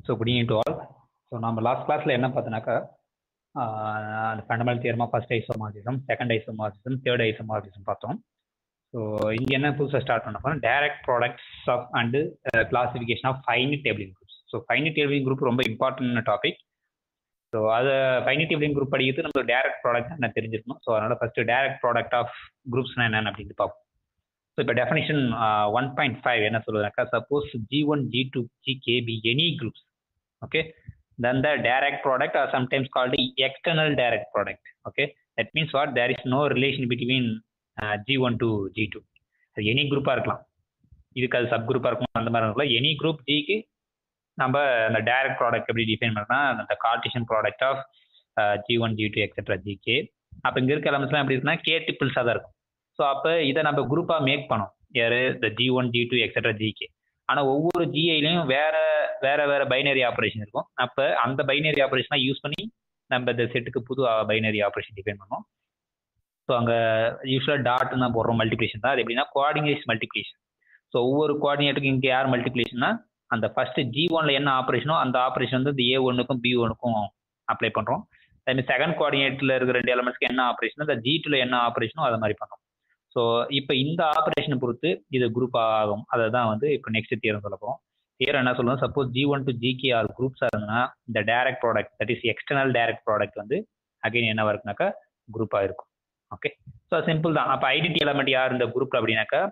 So good evening to all. So நம்ம last கிளாஸ்ல என்ன பார்த்தோம்னாக்கா அந்த fundamental theorem of first isomorphism, second isomorphism, third isomorphism பார்த்தோம். ஸோ இங்க என்ன புதுசாக ஸ்டார்ட் பண்ண போறோம், direct products of and classification of finite abelian groups. So finite abelian group ரொம்ப இம்பார்ட்டன்ட் டாபிக். ஸோ அதை ஃபைனைட் டேபிளிங் குரூப் படிக்கிறது நம்ம டைரக்ட் ப்ராடக்ட் என்ன தெரிஞ்சிருக்கணும். ஸோ அதனால ஃபர்ஸ்ட் டைரக்ட் ப்ராடக்ட் ஆஃப் குரூப்ஸ்னா என்னன்னு அப்படின்னு பார்ப்போம். ஸோ இப்போ டெஃபினிஷன் 1.5 என்ன சொல்லுதுனாக்கா, suppose G1, G2, Gk be any groups, okay, then the direct product are sometimes called the external direct product. Okay, that means what, there is no relation between G1 to G2. அது any குரூப்பாக இருக்கலாம், இதுக்கு அது sub குரூப்பாக இருக்கும், அந்த மாதிரி இருக்கலாம். எனி குரூப் ஜிக்கு நம்ம அந்த டைரக்ட் ப்ராடக்ட் எப்படி டிஃபைன் பண்ணா, அந்த Cartesian product of G1, G2 etcetera Gk. அப்போ இங்கே இருக்க எலமெண்ட்ஸ்லாம் எப்படி இருக்குன்னா கே டிப்பிள்ஸாக தான் இருக்கும். ஸோ அப்போ இதை நம்ம குரூப்பாக மேக் பண்ணோம், யார் இந்த G1, G2 எக்ஸெட்ரா Gk. ஆனால் ஒவ்வொரு ஜிஐலையும் வேற பைனரி ஆப்ரேஷன் இருக்கும். அப்போ அந்த பைனரி ஆப்ரேஷனாக யூஸ் பண்ணி நம்ம இந்த செட்டுக்கு புது பைனரி ஆப்ரேஷன் டிஃபைன் பண்ணோம். ஸோ அங்கே யூஸ்வலாக டாட்னு தான் போடுறோம், மல்டிப்ளிகேஷன் தான். அது எப்படின்னா கோஆர்டினேட்ஸ் மல்டிப்ளிகேஷன். ஸோ ஒவ்வொரு கோஆர்டினேட்டுக்கும் இங்கே யார் மல்டிப்ளிகேஷன்னா அந்த ஃபர்ஸ்ட் G1ல என்ன ஆப்ரேஷனோ அந்த ஆப்ரேஷன் வந்து இந்த A1க்கும் B1க்கும் அப்ளை பண்ணுறோம். அதே செகண்ட் கோஆர்டினேட்டில் இருக்கிற ரெண்டு எலமெண்ட்ஸ்க்கு என்ன ஆப்ரேஷனோ, அந்த G2ல என்ன ஆப்ரேஷனோ அதை மாதிரி பண்ணுறோம். ஸோ இப்போ இந்த ஆப்ரேஷனை பொறுத்து இது குரூப் ஆகும். அதை தான் வந்து இப்போ நெக்ஸ்ட் தியரம் சொல்ல போகிறோம். தியரம் என்ன சொல்லுவோம், suppose G1 to Gk are குரூப்ஸாக இருந்ததுன்னா இந்த direct product, that is external direct product வந்து அகைன் என்ன இருக்குனாக்கா குரூப்பாக இருக்கும். ஓகே, ஸோ சிம்பிள் தான். அப்போ ஐடென்டி எலமெண்ட் யார் இந்த குரூப் அப்படின்னாக்கா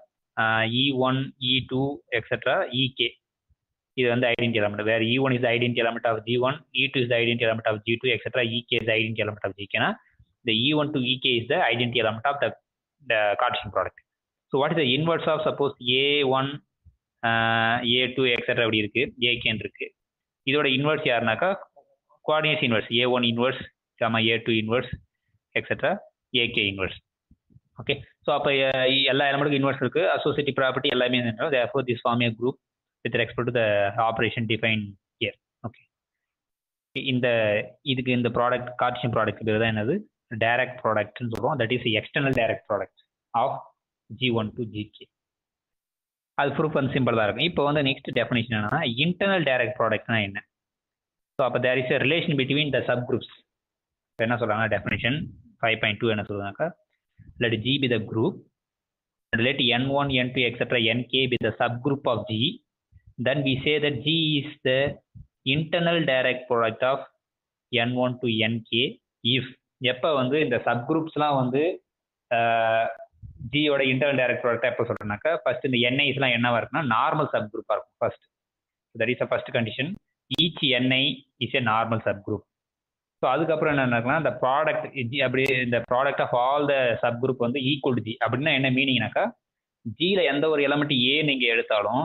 E1, E2 எக்ஸெட்ரா Ek. இது வந்து ஐடென்டி எலமெண்ட். வேறு E1 is identity element of G1, E2 is identity element of G2 etcetera Ek is identity element of Gk. The E1 to Ek is the identity element of the Cartesian product. So what is the inverse of suppose A1, A2 etcetera அப்படி இருக்கு, Ak இருக்கு. இதோட inverse யாருனாக்கா coordinates inverse, A1 inverse, A2 inverse etcetera Ak inverse. Okay, so அப்போ எல்லா எலமெண்ட்டுக்கும் inverse இருக்கு, associative property எல்லாமே இருந்தோம். therefore this form a group with respect to the operation defined here. Okay, இதுக்கு இந்த ப்ராடக்ட் கார்டீசியன் ப்ராடக்ட் பேர் தான் என்னது, டைரக்ட் ப்ராடக்ட்னு சொல்றோம். That is external direct product of G1 to Gk. அது ப்ரூஃப் வந்து சிம்பிள் தான் இருக்கும். இப்போ வந்து நெக்ஸ்ட் டெஃபினிஷன் என்னன்னா இன்டர்னல் டைரக்ட் ப்ராடக்ட்னா என்ன. ஸோ அப்போ there is a relation between the subgroups. என்ன சொல்றாங்க டெஃபினிஷன் 5.2 என்ன சொல்றாங்க, let G be the group and let N1, N2 etc. Nk be the subgroup of G, then we say that G is the internal direct product of N1 to Nk if எப்போ வந்து இந்த சப்குரூப்ஸ்லாம் வந்து ஜியோட internal direct product எப்போ சொல்றேன்னாக்கா first இந்த என்ஐஸ்லாம் என்னவா இருக்குன்னா normal சப் குரூப்பாக இருக்கும் first. That is a first condition, each NI is a normal sub group. So அதுக்கப்புறம் என்ன இருக்குன்னா இந்த ப்ராடக்ட் அப்படி இந்த product of all the sub group வந்து ஈக்குவல் டு ஜி. அப்படின்னா என்ன மீனிங்னாக்கா ஜியில் எந்த ஒரு எலமெண்ட் ஏ நீங்கள் எடுத்தாலும்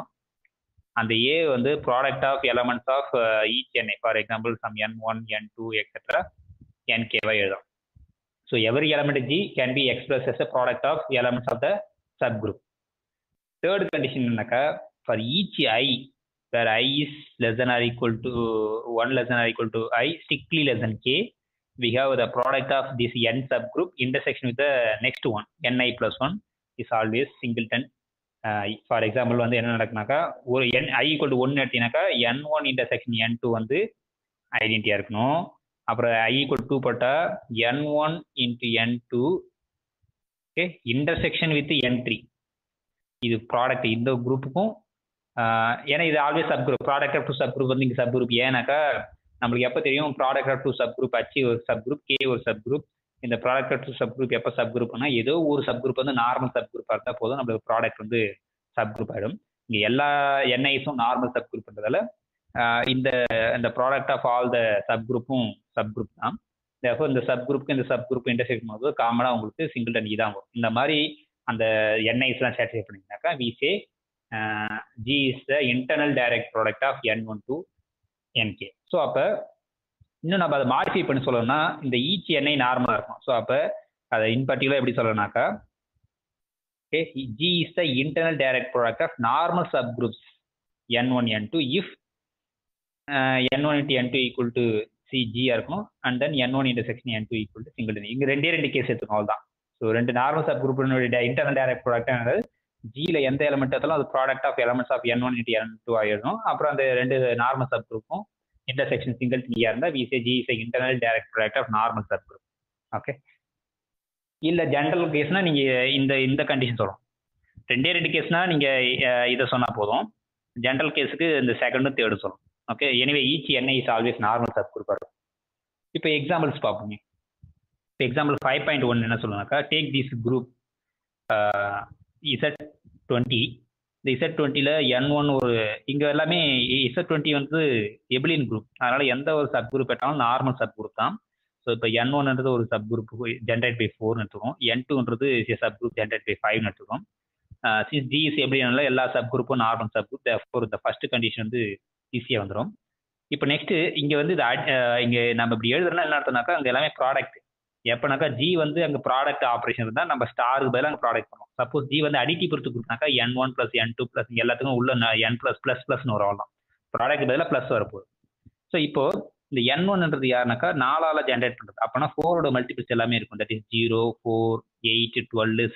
அந்த ஏ வந்து product of elements of each NI. For example some N1, N2 etcetera Nkவை எழுதும். So every element G can be expressed as a product of elements of the subgroup. Third condition என்னக்கா, for each I where I is less than or equal to 1 less than or equal to I strictly less than K, we have the product of this n subgroup intersection with the next one, Ni plus 1 is always singleton. For example வந்து என்ன நடக்குனாக்கா ஒரு I equal to 1 எடுத்தீங்கன்னாக்கா N1 intersection N2 வந்து ஐடென்டிட்டியாக இருக்கணும். அப்புறம் I equal to 2 போட்டா N1 into N2 okay intersection with N3. இது product இந்த குரூப்புக்கும், ஏன்னா இது always subgroup. Product of two subgroup வந்து இங்கே சப் குரூப். ஏன்னாக்கா நம்மளுக்கு எப்போ தெரியும் product of two subgroup H ஒரு சப் குரூப், K ஒரு சப் குரூப். இந்த product of two subgroup எப்போ சப் குரூப்னா ஏதோ ஒரு சப் குரூப் வந்து நார்மல் சப் குரூப்பாக இருந்தால் போதும், நம்மளுக்கு ப்ராடக்ட் வந்து சப் குரூப் ஆகிடும். இங்கே எல்லா என்ஐஸும் நார்மல் சப் குரூப்ன்றதால இந்த product of all the sub குரூப்பும் சப் குரூப் தான். இந்த சப் குரூப்புக்கு இந்த சப் குரூப் இன்டர்செக்ட் பண்ணும்போது காமனாக உங்களுக்கு சிங்கிள்டன் தான் வரும். இந்த மாதிரி அந்த என்ஐஸ்லாம் சாட்டிஸ்ஃபை பண்ணிங்கனாக்கா we say G is the internal direct product of N1 to Nk. So அப்போ இன்னும் நம்ம அதை மாடிஃபை பண்ணி சொல்லணும்னா இந்த ஈச் என்ஐ நார்மலாக இருக்கும். ஸோ அப்போ அதை இன் பர்டிகுலர் எப்படி சொல்லணும்னாக்கா G is the internal direct product of normal subgroups N1, N2 if N1 into N2 equal to Cg இருக்கணும் and then N1 intersection N2 equal to singleton. இங்கே ரெண்டு case எடுத்துக்கணும், அவ்வளோதான். ஸோ ரெண்டு normal sub குரூப்பினுடைய internal direct product என்னது ஜியில் எந்த எலமெண்ட் எடுத்தாலும் அது product of elements of N1 into N2 ஆகிடும். அப்புறம் அந்த ரெண்டு நார்மல் சப் குரூப்பும் intersection singleton E இருந்தா we say G is a internal direct product of normal subgroup. Okay, இல்ல ஜெனரல் கேஸ்னா நீங்க இந்த இந்த கண்டிஷன் சொல்லணும். ரெண்டு கேஸ்னா நீங்க இதை சொன்னா போதும். ஜெனரல் கேஸுக்கு இந்த செகண்டும் தேர்டும் சொல்லணும். Okay, anyway each NI is always normal subgroup வரும். இப்போ எக்ஸாம்பிள்ஸ் பார்ப்போங்க. இப்போ எக்ஸாம்பிள் 5.1 என்ன சொல்லுனாக்கா, டேக் திஸ் குரூப் Z20. இந்த Z20ல N1 ஒரு இங்க எல்லாமே Z20 வந்து எபிலியன் குரூப், அதனால எந்த ஒரு சப் குரூப் எடுத்தாலும் நார்மல் சப் குரூப் தான். ஸோ இப்போ N1ன்றது ஒரு சப் குரூப் ஜென்ரேட் பை 4 எடுத்துக்கோம். N2ன்றது சப் குரூப் ஜென்ரேட் பை 5 எடுத்துக்கோம். சின்ஸ் G இஸ் எபிலியன்ல எல்லா சப் குரூப்பும் நார்மல் சப் குரூப், தேர்ஃபோர் இந்த ஃபர்ஸ்ட் கண்டிஷன் வந்து ஈஸியாக வந்துடும். இப்போ நெக்ஸ்ட் இங்க வந்து இங்க நம்ம இப்படி எழுதுறோம்னா என்ன அர்த்தம்னாக்கா, அங்க எல்லாமே ப்ராடக்ட். எப்பனாக்கா G வந்து அங்க ப்ராடக்ட் ஆப்ரேஷன் இருந்தா நம்ம ஸ்டாருக்கு பதிலாக அங்கே ப்ராடக்ட் பண்ணுவோம். சப்போஸ் G வந்து அடிட்டிவ் பொறுத்து கொடுத்தாக்கா N1 + N2 + எல்லாத்துக்கும் உள்ள N +++ன்னு வரும். அவ்வளோதான், ப்ராடக்ட் பதிலாக ப்ளஸ் வரப்போகுது. ஸோ இப்போ இந்த N1ன்றது யாருனாக்கா 4ஆல ஜென்ரேட் பண்ணுறது. அப்போனா 4ஓட மல்டிபிள்ஸ் எல்லாமே இருக்கும். தட் இஸ் 0, 4, 8, 12,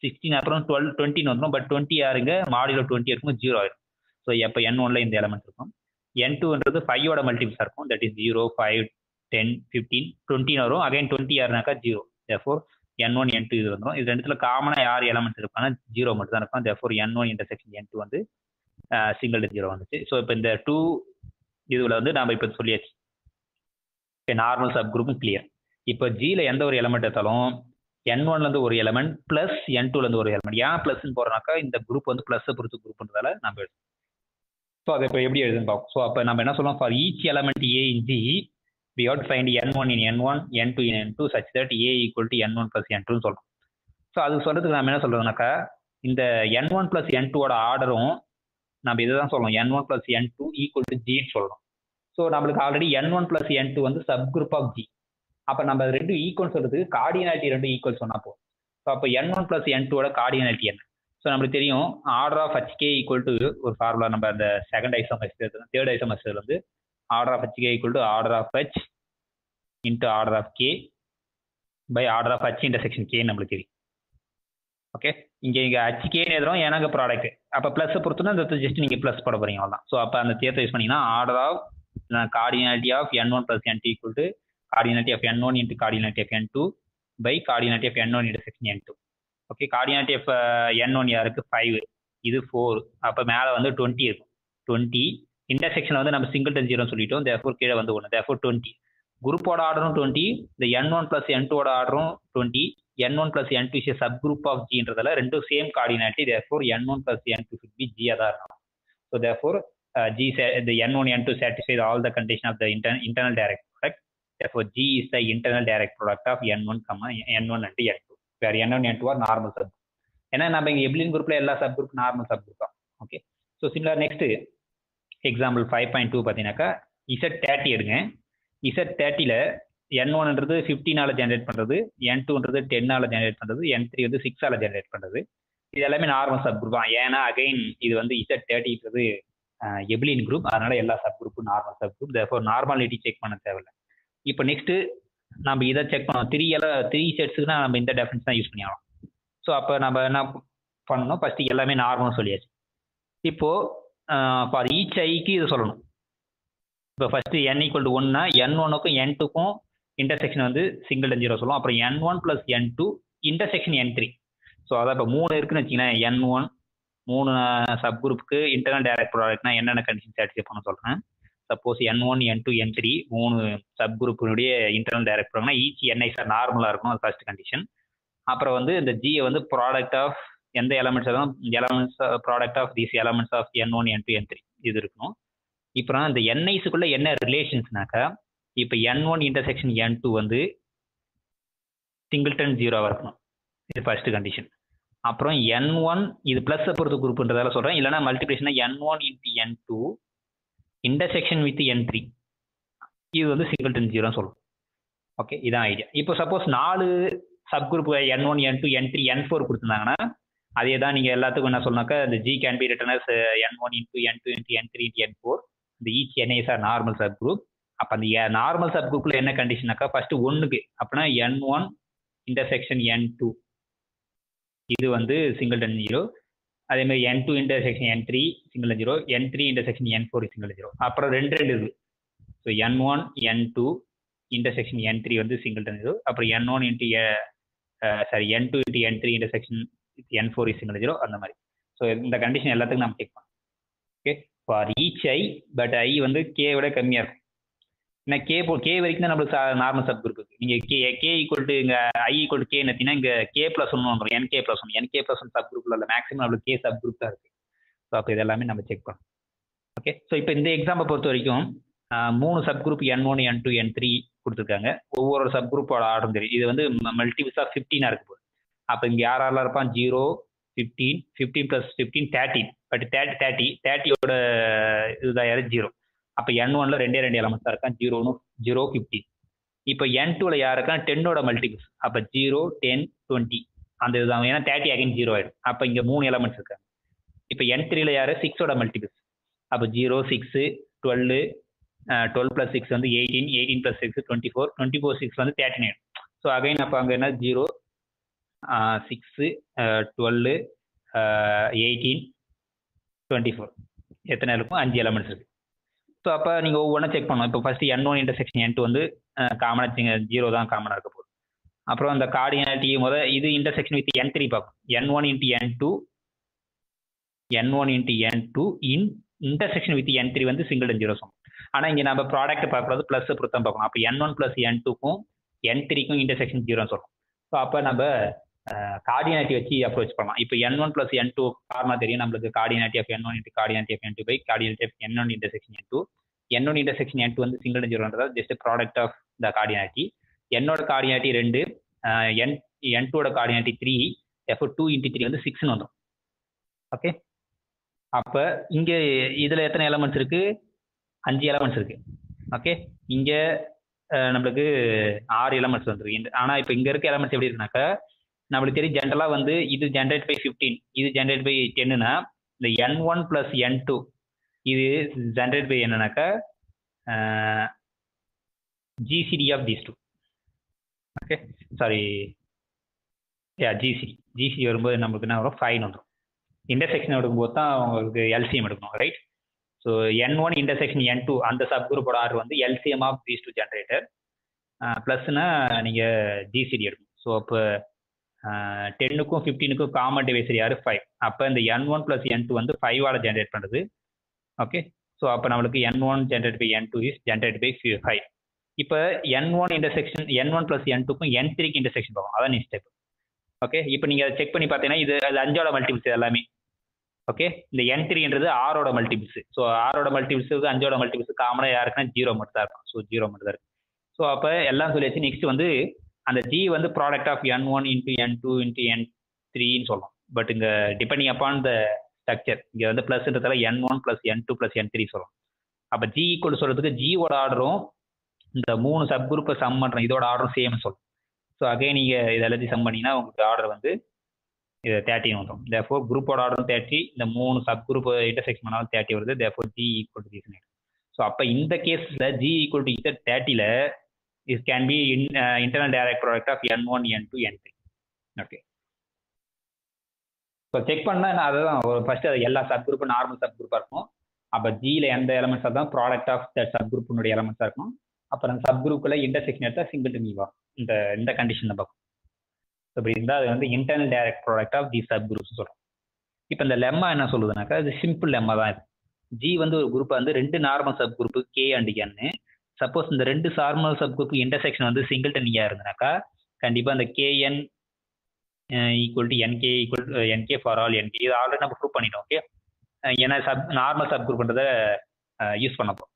16 அப்புறம் 12, 20 வந்துடும். பட் 20 யாருங்க மாடியூலோ 20 இருக்கும், 0 ஆயிடும். ஸோ எப்போ N1ல இந்த எலமெண்ட் இருக்கும். N2ன்றது 5ஓட மல்டிபிள்ஸாக இருக்கும். தட் இஸ் 0, 5, 10, 15, 20 வரும். அகைன் 20 யாருனாக்கா 0. தேர்ஃபோர் N1, N2 இது வந்துடும். இது ரெண்டுத்துல காமனாக யார் எலமெண்ட்ஸ் இருப்பாங்கன்னா 0 மட்டும் தான் இருக்கும். தேர்ஃபோர் N1 இன்டர்செக்ஷன் N2 வந்து சிங்கிள் 0 வந்துச்சு. ஸோ இப்போ இந்த 2 இதுல வந்து நம்ம இப்போ சொல்லியாச்சு நார்மல் சப் குரூப்பும் கிளியர். இப்போ Gல எந்த ஒரு எலமெண்ட் எடுத்தாலும் N1லேருந்து ஒரு எலமெண்ட் ப்ளஸ் N2லேருந்து ஒரு எலமெண்ட். ஏன் ப்ளஸ்ன்னு போகிறோம்னாக்கா இந்த குரூப் வந்து ப்ளஸ் பொறுத்து குரூப்ன்றதால நம்ம எழுதும். ஸோ அதை இப்போ எப்படி எழுதுன்னு பார்ப்போம். ஸோ அப்போ நம்ம என்ன சொல்லலாம், for each element A in G we have to find N1 in N1, N2 in N2 such that A equal to N1 plus N2 சொல்லலாம். ஸோ அது சொல்றதுக்கு நம்ம என்ன சொல்றோம்னாக்கா, இந்த N1 plus N2ஓட ஆர்டரும் நம்ம இதுதான் சொல்லணும், N1 plus N2 equal to Gன்னு சொல்லணும். ஸோ நம்மளுக்கு ஆல்ரெடி N1 plus N2 வந்து சப் குரூப் ஆஃப் G. அப்போ நம்ம ரெண்டும் ஈக்குவல் சொல்றதுக்கு கார்டினாலிட்டி ரெண்டும் ஈக்குவல் சொன்னா போதும். ஸோ அப்போ N1 plus N2ஓட கார்டினாலிட்டி என்ன? ஸோ நம்மளுக்கு தெரியும் order of HK equal to ஒரு ஃபார்முலா நம்ம அந்த செகண்ட் ஐசோமர்ஸ் தேர்ட் ஐசோமர்ஸ் வந்து order of HK equal to order of H into order of K by order of H intersection K நம்மளுக்கு தெரியும். ஓகே, இங்கே HKன்னு எழுதுறோம், எனக்கு ப்ராடக்ட். அப்போ ப்ளஸ் பொறுத்துனா இந்த ஜஸ்ட் நீங்கள் ப்ளஸ் போட போறீங்க, அவ்வளோதான். ஸோ அப்போ அந்த தேர்த்தை யூஸ் பண்ணிங்கன்னா order of cardinality of N1 plus N2 equal to cardinality of N1 into cardinality of N2 by cardinality of N1 intersection N2. Okay, cardinality of N1 யாருக்கு 5, இது 4. அப்போ மேலே வந்து 20 இருக்கும். 20 இன்டர்செக்ஷன் வந்து நம்ம சிங்கிள்டன் 0 சொல்லிட்டோம். தேர்ஃபோர் கீழே வந்து 1. தேர்ஃபோர் 20. குரூப்போட ஆர்டரும் 20, இந்த N1 plus N2ஓட ஆர்டரும் 20. N1 plus N2 is a subgroup of Gன்றதால ரெண்டும் same cardinality. Therefore N1 plus N2 should be G தான் இருக்கணும். So therefore G the N1 N2 satisfies all the condition of the internal direct product. Therefore G is the internal direct product of N1, N1 and N2 where N1 and N2 are normal subgroup. ஏன்னா நம்ம இங்க abelian குரூப்ல எல்லா sub group normal sub group தான். Okay, so similar next example 5.2 பார்த்தீங்கன்னாக்கா Z30 எடுங்க. Z30ல N1ன்றது 15ஆல generate பண்றது, N2ன்றது 10ஆல generate பண்றது, N3 வந்து 6ஆல ஜென்ரேட் பண்றது. இது எல்லாமே நார்மல் சப் குரூப் தான். ஏன்னா அகைன் இது வந்து Z30ன்றது எபிலியன் குரூப், அதனால எல்லா சப் குரூப்பும் normal sub group. Therefore normality check பண்ண தேவையில்லை. இப்போ நெக்ஸ்ட் நம்ம இதை செக் பண்ணோம். 3 செட்ஸுக்குனா நம்ம இந்த டெஃபரன்ஸ் தான் யூஸ் பண்ணி ஆகலாம். ஸோ அப்போ நம்ம என்ன பண்ணணும், ஃபர்ஸ்ட் எல்லாமே நார்மல் சொல்லியாச்சு. இப்போ ஃபார் ஈச் ஐக்கு இது சொல்லணும். இப்போ ஃபர்ஸ்ட் N ஈக்குவல் டு 1னா N1க்கும் N2க்கும் இன்டர்செக்ஷன் வந்து சிங்கிள்டன் 0 சொல்லுவோம். அப்புறம் N1 plus N2 intersection N3. So அதான் இப்போ 3 இருக்குன்னு வச்சிங்கன்னா N1 3 சப் குரூப்புக்கு இன்டர்னல் டைரக்ட் ப்ராடக்ட்னா என்னென்ன கண்டிஷன் சாட்டிஸ்ஃபை பண்ண சொல்கிறேன். Suppose N1, N2, N3 3 sub குரூப்பினுடைய இன்டர்னல் டைரக்ட் ப்ராடக்ட்னா ஈச் NI சார் நார்மலாக இருக்கணும், அது ஃபர்ஸ்ட் கண்டிஷன். அப்புறம் வந்து இந்த G வந்து ப்ராடக்ட் ஆஃப் எந்த elements elements product of these elements of N1, N2, N3 இது இருக்கணும். இப்போ இந்த NIஸுக்குள்ள என்ன ரிலேஷன்ஸ்னாக்கா, இப்போ N1 இன்டர்செக்ஷன் N2 வந்து சிங்கிள்டன் 0 இருக்கணும், இது ஃபர்ஸ்ட் கண்டிஷன். அப்புறம் N1 இது பிளஸ் பொறுத்து குரூப்ன்றதால சொல்றேன், இல்லைன்னா multiplication N1 into N2 intersection with N3 இது வந்து சிங்கிள்டன் 0 சொல்லுவோம். ஓகே, இதான் ஐடியா. இப்போ suppose 4 sub group N1, N2, N3, N4 கொடுத்துருந்தாங்கன்னா அதே தான் நீங்கள் எல்லாத்துக்கும் என்ன சொன்னாக்கா, இந்த G can be written as N1 into N2 into N3 into N4. இந்த each NIs are normal sub group. அப்போ அந்த நார்மல் சப் குரூப்ல என்ன கண்டிஷனாக்கா, ஃபர்ஸ்ட் 1க்கு அப்படின்னா N1 இன்டர்செக்ஷன் N2 இது வந்து சிங்கிள்டன் 0. அதே மாதிரி N2 intersection N3 singleton 0, N3 intersection N4 singleton 0. அப்புறம் 2 இருக்கு, so n1 n2 intersection n3 வந்து சிங்கிள்டன் ஜீரோ. அப்புறம் n1 into n2 into n3 intersection n4 is single zero, அந்த மாதிரி. ஸோ இந்த கண்டிஷன் எல்லாத்துக்கும் நம்ம செக் பண்ணலாம். Okay, for each I, but I வந்து கே விட கம்மியாக இருக்கும். ஏன்னா கே வரைக்கும் தான் நம்மளுக்கு நார்மல் சப் குரூப் இருக்கு. நீங்கள் கே ஈக்குவல் டு இங்கே ஐ ஈக்குவல் டு கே பார்த்தீங்கன்னா இங்கே கே ப்ளஸ் ஒன்று வந்துடும், என்கே ப்ளஸ் ஒன் சப் குரூப்ல இல்லை, மேக்ஸிமம் நம்மளுக்கு கே சப் குரூப் தான் இருக்கு. ஸோ அப்போ இதெல்லாமே நம்ம செக் பண்ணலாம். ஓகே, ஸோ இப்போ இந்த எக்ஸாம்பிள் பொறுத்த வரைக்கும் 3 sub group n1 n2 n3 கொடுத்துருக்காங்க. ஒவ்வொரு சப் குரூப்போட ஆர்டரும் தெரியும். இது வந்து மல்டிபிள்ஸ் ஆஃப் 15 இருக்க போகுது. அப்போ இங்கே யாரெல்லாம் இருப்பான்? 0, 15, 15 + 15 30. பட் 30யோட இதுதான் யாரு? 0. அப்போ n1ல ரெண்டே எலமெண்ட்ஸ் தான் இருக்கான், 0, 15. இப்போ n2ல யார் இருக்கான்? 10ஓட மல்டிபிள்ஸ். அப்போ 0, 10, 20 அந்த இதுதான். ஏன்னா 30 அகைன் 0 ஆயிடும். அப்போ இங்கே 3 எலமெண்ட்ஸ் இருக்காங்க. இப்போ n3ல யாரு? 6ஓட மல்டிபிள்ஸ். அப்போ 0, 6, 12, 12 + 6 வந்து 18, 18 + 6 24, 24, 6 வந்து 39. ஸோ அகைன் அப்போ அங்கே என்ன? 0, 6, 12, 18, 24 எத்தனை இருக்கும்? 5 எலமெண்ட்ஸ் இருக்கு. ஸோ அப்போ நீங்கள் ஒவ்வொன்றா செக் பண்ணணும். இப்போ ஃபர்ஸ்ட் n1 இன்டர்செக்ஷன் n2 வந்து காமனாக 0 தான் காமனாக இருக்க போகுது. அப்புறம் அந்த கார்டினாலிட்டி இது இன்டர்செக்ஷன் வித் n3 பார்க்கும். n1 × n2 in intersection with n3 வந்து சிங்கிள்டன் ஜீரோ சம். ஆனால் இங்கே நம்ம ப்ராடக்ட் பார்க்கறது ப்ளஸ் பொறுத்தான் பார்க்கணும். அப்போ n1 + n2க்கும் n3க்கும் இன்டர்செக்ஷன் ஜீரோன்னு சொல்லணும். ஸோ அப்போ நம்ம கார்டினாலிட்டி வச்சு அப்ரோச் பண்ணலாம். இப்போ n1 + n2 காரணமாக தெரியும் நம்மளுக்கு. Cardinality of n1 × cardinality of n2 by cardinality of n1 intersection n2. n1 intersection n2 வந்து சிங்கிள்டன் ஜீரோன்றதால் just product of the cardinality. என்னோட கார்டினாலிட்டி 2, n2ஓட கார்டினாலிட்டி 3, therefore 2 × 3 வந்து 6ன்னு வந்துடும். ஓகே, அப்போ இங்கே இதில் எத்தனை எலமெண்ட்ஸ் இருக்கு? 5 எலமெண்ட்ஸ் இருக்கு. ஓகே, இங்கே நம்மளுக்கு 6 எலமெண்ட்ஸ் வந்துருக்கு. ஆனால் இப்போ இங்கே இருக்க எலமெண்ட்ஸ் எப்படி இருக்குனாக்கா, நம்மளுக்கு தெரியும் ஜென்ரலாக வந்து இது ஜென்ரேட் பை 15, இது ஜென்ரேட் பை 10னா இந்த n1 + n2 இது ஜென்ரேட் பை என்னன்னாக்கா GCD of these two. Okay, sorry, GCD வரும்போது நம்மளுக்கு என்ன வரும்? 5 வந்துடும். இன்டர்செக்ஷன் எடுக்கும்போது தான் உங்களுக்கு எல்சிஎம் எடுக்கணும், right? So n1 intersection n2 அந்த சப் குரூப்போட ஆர்டர் வந்து LCM of these two generator ப்ளஸ்னா நீங்கள் ஜிசிடி எடுக்கணும். ஸோ அப்போ 10க்கும் 15க்கும் காமன் டிவைசர் யார்? 5. அப்போ இந்த n1 + n2 வந்து 5ஆல் ஜென்ரேட் பண்ணுறது. ஓகே, ஸோ அப்போ நம்மளுக்கு n1 generate by n2 is generate by 5. இப்போ n1 + n2க்கும் n3க்கு இன்டர்செக்ஷன் போகும். அதான் நெக்ஸ்ட் ஸ்டெப். ஓகே, இப்போ நீங்கள் செக் பண்ணி பார்த்தீங்கன்னா இது 5ஓட மல்டிபிள்ஸ் எல்லாமே. ஓகே, இந்த n3ன்றது 6ஓட மல்டிபிள்ஸ். ஸோ 6ஓட மல்டிபிள்ஸ் 5ஓட மல்டிபிள்ஸ் காமனாக யாருக்குன்னா 0 மட்டும் தான் இருக்கும். ஸோ 0 மட்டும் தான் இருக்கு. ஸோ அப்போ எல்லாம் சொல்லியாச்சு. நெக்ஸ்ட் வந்து அந்த g வந்து ப்ராடக்ட் ஆஃப் n1 × n2 × n3ன்னு சொல்லலாம். பட் இங்கே டிபெண்டிங் அப்பான் த ஸ்ட்ரக்சர் இங்கே வந்து ப்ளஸ்ன்றதால n1 + n2 + n3 சொல்லலாம். அப்போ g ஈக்குவல் சொல்றதுக்கு ஜியோட ஆர்டரும் இந்த 3 சப் குரூப்பை சம் பண்ணுறோம், இதோட ஆர்டரும் சேம்னு சொல்லலாம். ஸோ அகைன் நீங்கள் இது எல்லாத்தையும் சம் பண்ணிங்கன்னா உங்களுக்கு ஆர்டர் வந்து இது 30 வந்துடும். தேர்ஃபோர் குரூப்போட ஆர்டரும் 30, இந்த 3 சப் குரூப் இன்டர்செக்ஷன் பண்ணாலும் 30 வருது. Therefore g equal to this. So அப்போ இந்த கேஸில் g equal to z 30ல this can be internal direct product of n1 n2 n3. Okay, so check பண்ணால் அதுதான் ஃபர்ஸ்ட் அது எல்லா சப் குரூப்பும் நார்மல் சப் குரூப்பாக இருக்கும். அப்போ ஜியில் எந்த எலமெண்ட்ஸாக தான் ப்ராடக்ட் ஆஃப் த சப் குரூப்பினுடைய எலமெண்ட்ஸாக இருக்கும். அப்புறம் சப் குரூப்பில் இன்டர்செக்ஷன் எடுத்தால் சிங்கிள்டன் வரும். இந்த கண்டிஷன் தான் பார்க்கும். அப்படி இருந்தால் அது வந்து internal direct product of the subgroups சொல்கிறோம். இப்போ இந்த லெம்மா என்ன சொல்லுதுனாக்கா, இது சிம்பிள் லெம்மா தான். இது ஜி வந்து ஒரு குரூப்பை வந்து 2 normal sub group K and N. Suppose இந்த 2 நார்மல் சப் குரூப் இன்டர்செக்ஷன் வந்து சிங்கிள்டனியாக இருந்தனாக்கா கண்டிப்பாக அந்த KN equal to NK equal to NK for all NK. இது ஆல்ரெடி நம்ம ப்ரூவ் பண்ணிட்டோம். ஓகே, ஏன்னா நார்மல் சப் குரூப்ன்றதை யூஸ் பண்ணப்போம்.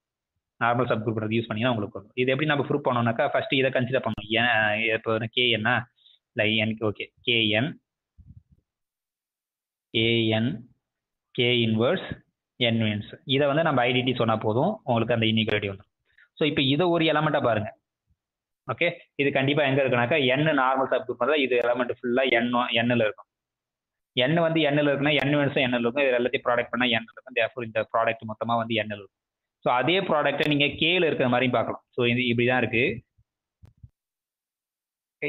நார்மல் சப் குரூப்ன்றது யூஸ் பண்ணிங்கன்னா உங்களுக்கு வரும். இது எப்படி நம்ம ப்ரூவ் பண்ணோம்னாக்கா ஃபர்ஸ்ட் இதை கன்சிடர் பண்ணணும். இப்போ கேஎன்னா இல்லை N. Okay, KN K inverse N means இதை வந்து நம்ம ஐடென்டி சொன்னால் போதும், உங்களுக்கு அந்த இன்இக்வாலிட்டி வந்துடும். ஸோ இப்போ இதை ஒரு எலமெண்ட்டாக பாருங்கள். ஓகே, இது கண்டிப்பாக எங்கே இருக்குனாக்கா n நார்மல் சப் குரூப் தான். இது எலமெண்ட் ஃபுல்லாக எண்ணில் இருக்கும். n வந்து எண்ணில் இருக்குன்னா n மீன்ஸும் எண்ணில் இருக்கும். இது எல்லாத்தையும் ப்ராடக்ட் பண்ணால் n இருக்கும். தேர்ஃபோர் இந்த ப்ராடக்ட் மொத்தமாக வந்து எண்ணில் இருக்கும். ஸோ அதே ப்ராடக்ட்டை நீங்கள் கேல இருக்கிற மாதிரியும் பார்க்கலாம். ஸோ இது இப்படி தான் இருக்குது.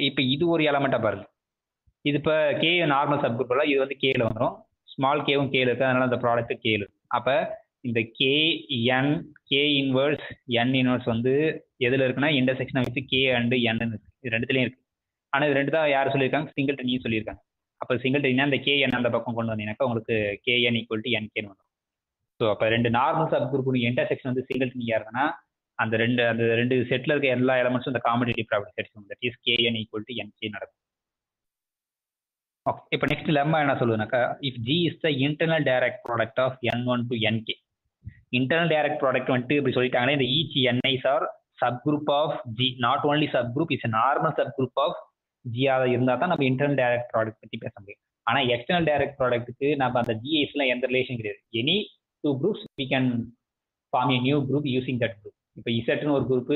இப்போ இது ஒரு எலமெண்ட்டாக பாருங்க. இது இப்போ கே நார்மல் சப் குரூப்பில் இது வந்து கேல வந்துடும். ஸ்மால் கேவும் கேல இருக்குது, அதனால அந்த ப்ராடக்ட் கேலு. அப்போ இந்த கே இன்வர்ஸ் என் இன்வர்ஸ் வந்து எதில் இருக்குன்னா இன்டர்செக்ஷன் வித் கே அண்ட் என் இது ரெண்டுத்துலையும் இருக்கு. ஆனால் இது ரெண்டு தான் யார் சொல்லியிருக்காங்க, சிங்கிள் டென்னியும் சொல்லியிருக்காங்க. அப்போ சிங்கிள் டென்னா அந்த கேஎன் அந்த பக்கம் கொண்டு வந்தீங்கன்னாக்கா உங்களுக்கு கேஎன் ஈக்குவல் டு என்கேன்னு வரும். ஸோ அப்போ ரெண்டு நார்மல் சப் குரூப் இன்டர்செக்ஷன் வந்து சிங்கிள் டென்னியாக இருக்குன்னா அந்த ரெண்டு செட்டில் இருக்க எல்லா எலமெண்ட்ஸும் இந்த competitive property sets that is K N equal to N K நடக்கும். ஓகே, இப்போ நெக்ஸ்ட் லெம்மா என்ன சொல்லுதுனாக்கா, if G is the internal direct product of N1 to Nk. Internal direct product வந்துட்டு இப்படி சொல்லிட்டாங்கன்னா இந்த each N i's are sub group of G, not only sub group, is normal sub group of ஜியாக இருந்தால் தான் நம்ம internal direct product பற்றி பேச முடியும். ஆனால் எக்ஸ்டர்னல் டைரக்ட் ப்ராடக்ட்டுக்கு நம்ம அந்த ஜிஐஸ்ல எந்த ரிலேஷன் கிடையாது. Any two groups we can form a new group using that group. இப்போ இசட்னு ஒரு குரூப்,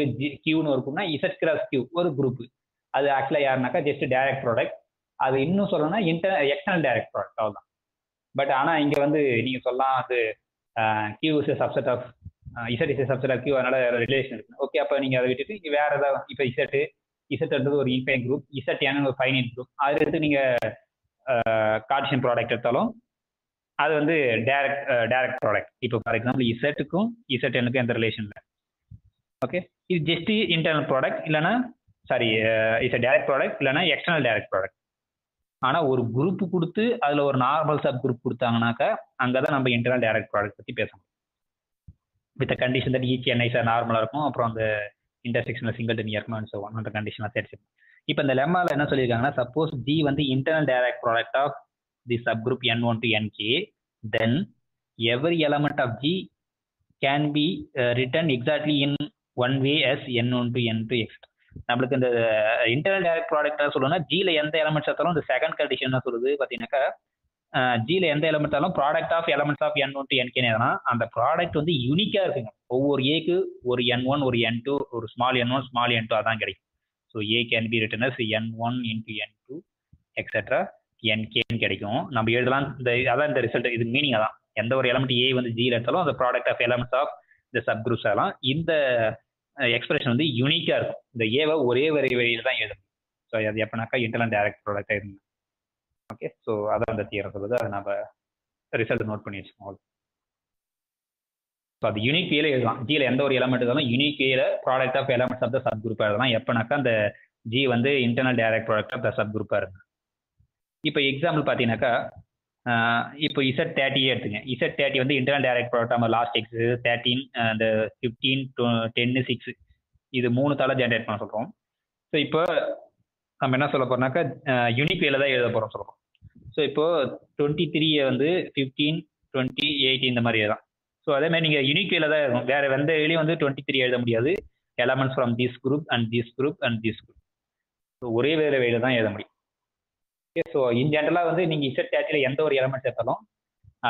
கியூன்னு ஒரு குரூப்னா இசட் கிராஸ் கியூ ஒரு குரூப். அது ஆக்சுவலாக யாருனாக்கா ஜஸ்ட் டைரக்ட் ப்ராடக்ட். அது இன்னும் சொல்லணும்னா எக்ஸ்டர்னல் டைரக்ட் ப்ராடக்ட் அவ்வளோதான். பட் ஆனால் இங்கே வந்து நீங்கள் சொல்லலாம் அது Q is subset of Z is subset of Q, அதனால ரிலேஷன் இருக்கு. ஓகே, அப்போ நீங்கள் அதை விட்டுட்டு இங்கே வேற ஏதாவது இப்போ இசட்ன்றது ஒரு இன்ஃபைனைட் குரூப், இசட் என்ன ஒரு ஃபைனைட் குரூப், அது எடுத்து நீங்கள் கார்ட்டீசியன் ப்ராடக்ட் எடுத்தாலும் அது வந்து டைரக்ட் ப்ராடக்ட். இப்போ ஃபார் எக்ஸாம்பிள் இசட்டுக்கும் இசட் என்னுக்கும் எந்த ரிலேஷன் இல்லை. ஓகே, இது ஜஸ்ட் இன்டர்னல் ப்ராடக்ட் இல்லைன்னா சாரி இட்ஸ் டைரக்ட் ப்ராடக்ட் இல்லைன்னா எக்ஸ்டர்னல் டைரக்ட் ப்ராடக்ட். ஆனால் ஒரு குரூப் கொடுத்து அதில் ஒரு நார்மல் சப் குரூப் கொடுத்தாங்கனாக்கா அங்கே தான் நம்ம இன்டர்னல் டைரக்ட் ப்ராடக்ட் பற்றி பேசணும். வித் கண்டிஷன் தட் ஈச் என்ஐஸாக நார்மலாக இருக்கும், அப்புறம் அந்த இன்டர்செக்ஷனில் சிங்கிள் டென்னியாக இருக்கணும், ஸோ அந்த கண்டிஷனாக சேர்த்து. இப்போ இந்த லெம்மாவில் என்ன சொல்லியிருக்காங்கன்னா, சப்போஸ் ஜி வந்து internal direct product of the subgroup N1 to Nk, then every element of G can be written exactly in one way as N1 to N2 etcetera. நம்மளுக்கு இந்த இன்டர்னல் டைரக்ட் ப்ராடக்டாக சொல்லணும்னா ஜியில் எந்த elements எடுத்தாலும் இந்த second condition என்ன சொல்லுது பார்த்தீங்கன்னாக்கா, ஜியில் எந்த எலமெண்ட் ஆலும் product of elements of N1 to Nk எதுனா அந்த ப்ராடக்ட் வந்து யூனிக்காக இருக்குங்க. ஒவ்வொரு ஏக்கு ஒரு N1 ஒரு N2 ஒரு ஸ்மால் N1 ஸ்மால் N2 அதான் கிடைக்கும். So A can be written as N1 into N2 etcetera Nkன்னு கிடைக்கும். நம்ம எழுதலாம் அதான் இந்த ரிசல்ட், இது மீனிங் அதான். எந்த ஒரு எலமெண்ட் ஏ வந்து ஜியில் எடுத்தாலும் அந்த ப்ராடக்ட் ஆஃப் எலமெண்ட்ஸ் ஆஃப் இந்த சப் குரூப்ஸ் எல்லாம் இந்த எக்ஸ்பிரஷன் வந்து யூனிக்காக இருக்கும். இந்த ஏவை ஒரே வழியில் தான் எழுதணும். ஸோ அது எப்பனாக்கா இன்டர்னல் டைரக்ட் ப்ராடக்டாக இருந்தாங்க. ஓகே, ஸோ அதான் அந்த தியரம் சொல்லுது. அதை நம்ம ரிசல்ட் நோட் பண்ணி வச்சுக்கோங்க. ஸோ அது யூனிக் வேல எழுதலாம். ஜியில் எந்த ஒரு எலமெண்ட் இருந்தாலும் யூனிக் வேல product of elements of the சப் குரூப்பாக எழுதலாம் எப்பனாக்கா அந்த ஜி வந்து internal direct product of the சப் குரூப்பாக இருக்கு. இப்போ எக்ஸாம்பிள் பார்த்தீங்கன்னாக்கா, இப்போ Z30 எடுத்துங்க. Z30 வந்து இன்டர்னல் டைரக்ட் ப்ராடக்ட் நம்ம லாஸ்ட் எக்ஸ் 13 அந்த 15 10 6 இது 3 தால ஜென்ரேட் பண்ண சொல்கிறோம். ஸோ இப்போ நம்ம என்ன சொல்ல போறோம்னாக்கா யூனிக் வேல தான் எழுத போகிறோம் சொல்கிறோம். ஸோ இப்போ 23 வந்து 15 20 18 இந்த மாதிரி தான். ஸோ அதே மாதிரி நீங்கள் யூனிக் வேல தான் எழுதணும். வேற எந்த வேலையும் வந்து 23 எழுத முடியாது. Elements from this group and this group and this group. So ஒரே வேலை தான் எழுத முடியும். ஸோ இன் ஜென்ரலாக வந்து நீங்கள் Z30 எந்த ஒரு எலமெண்ட்ஸ் எடுத்தாலும்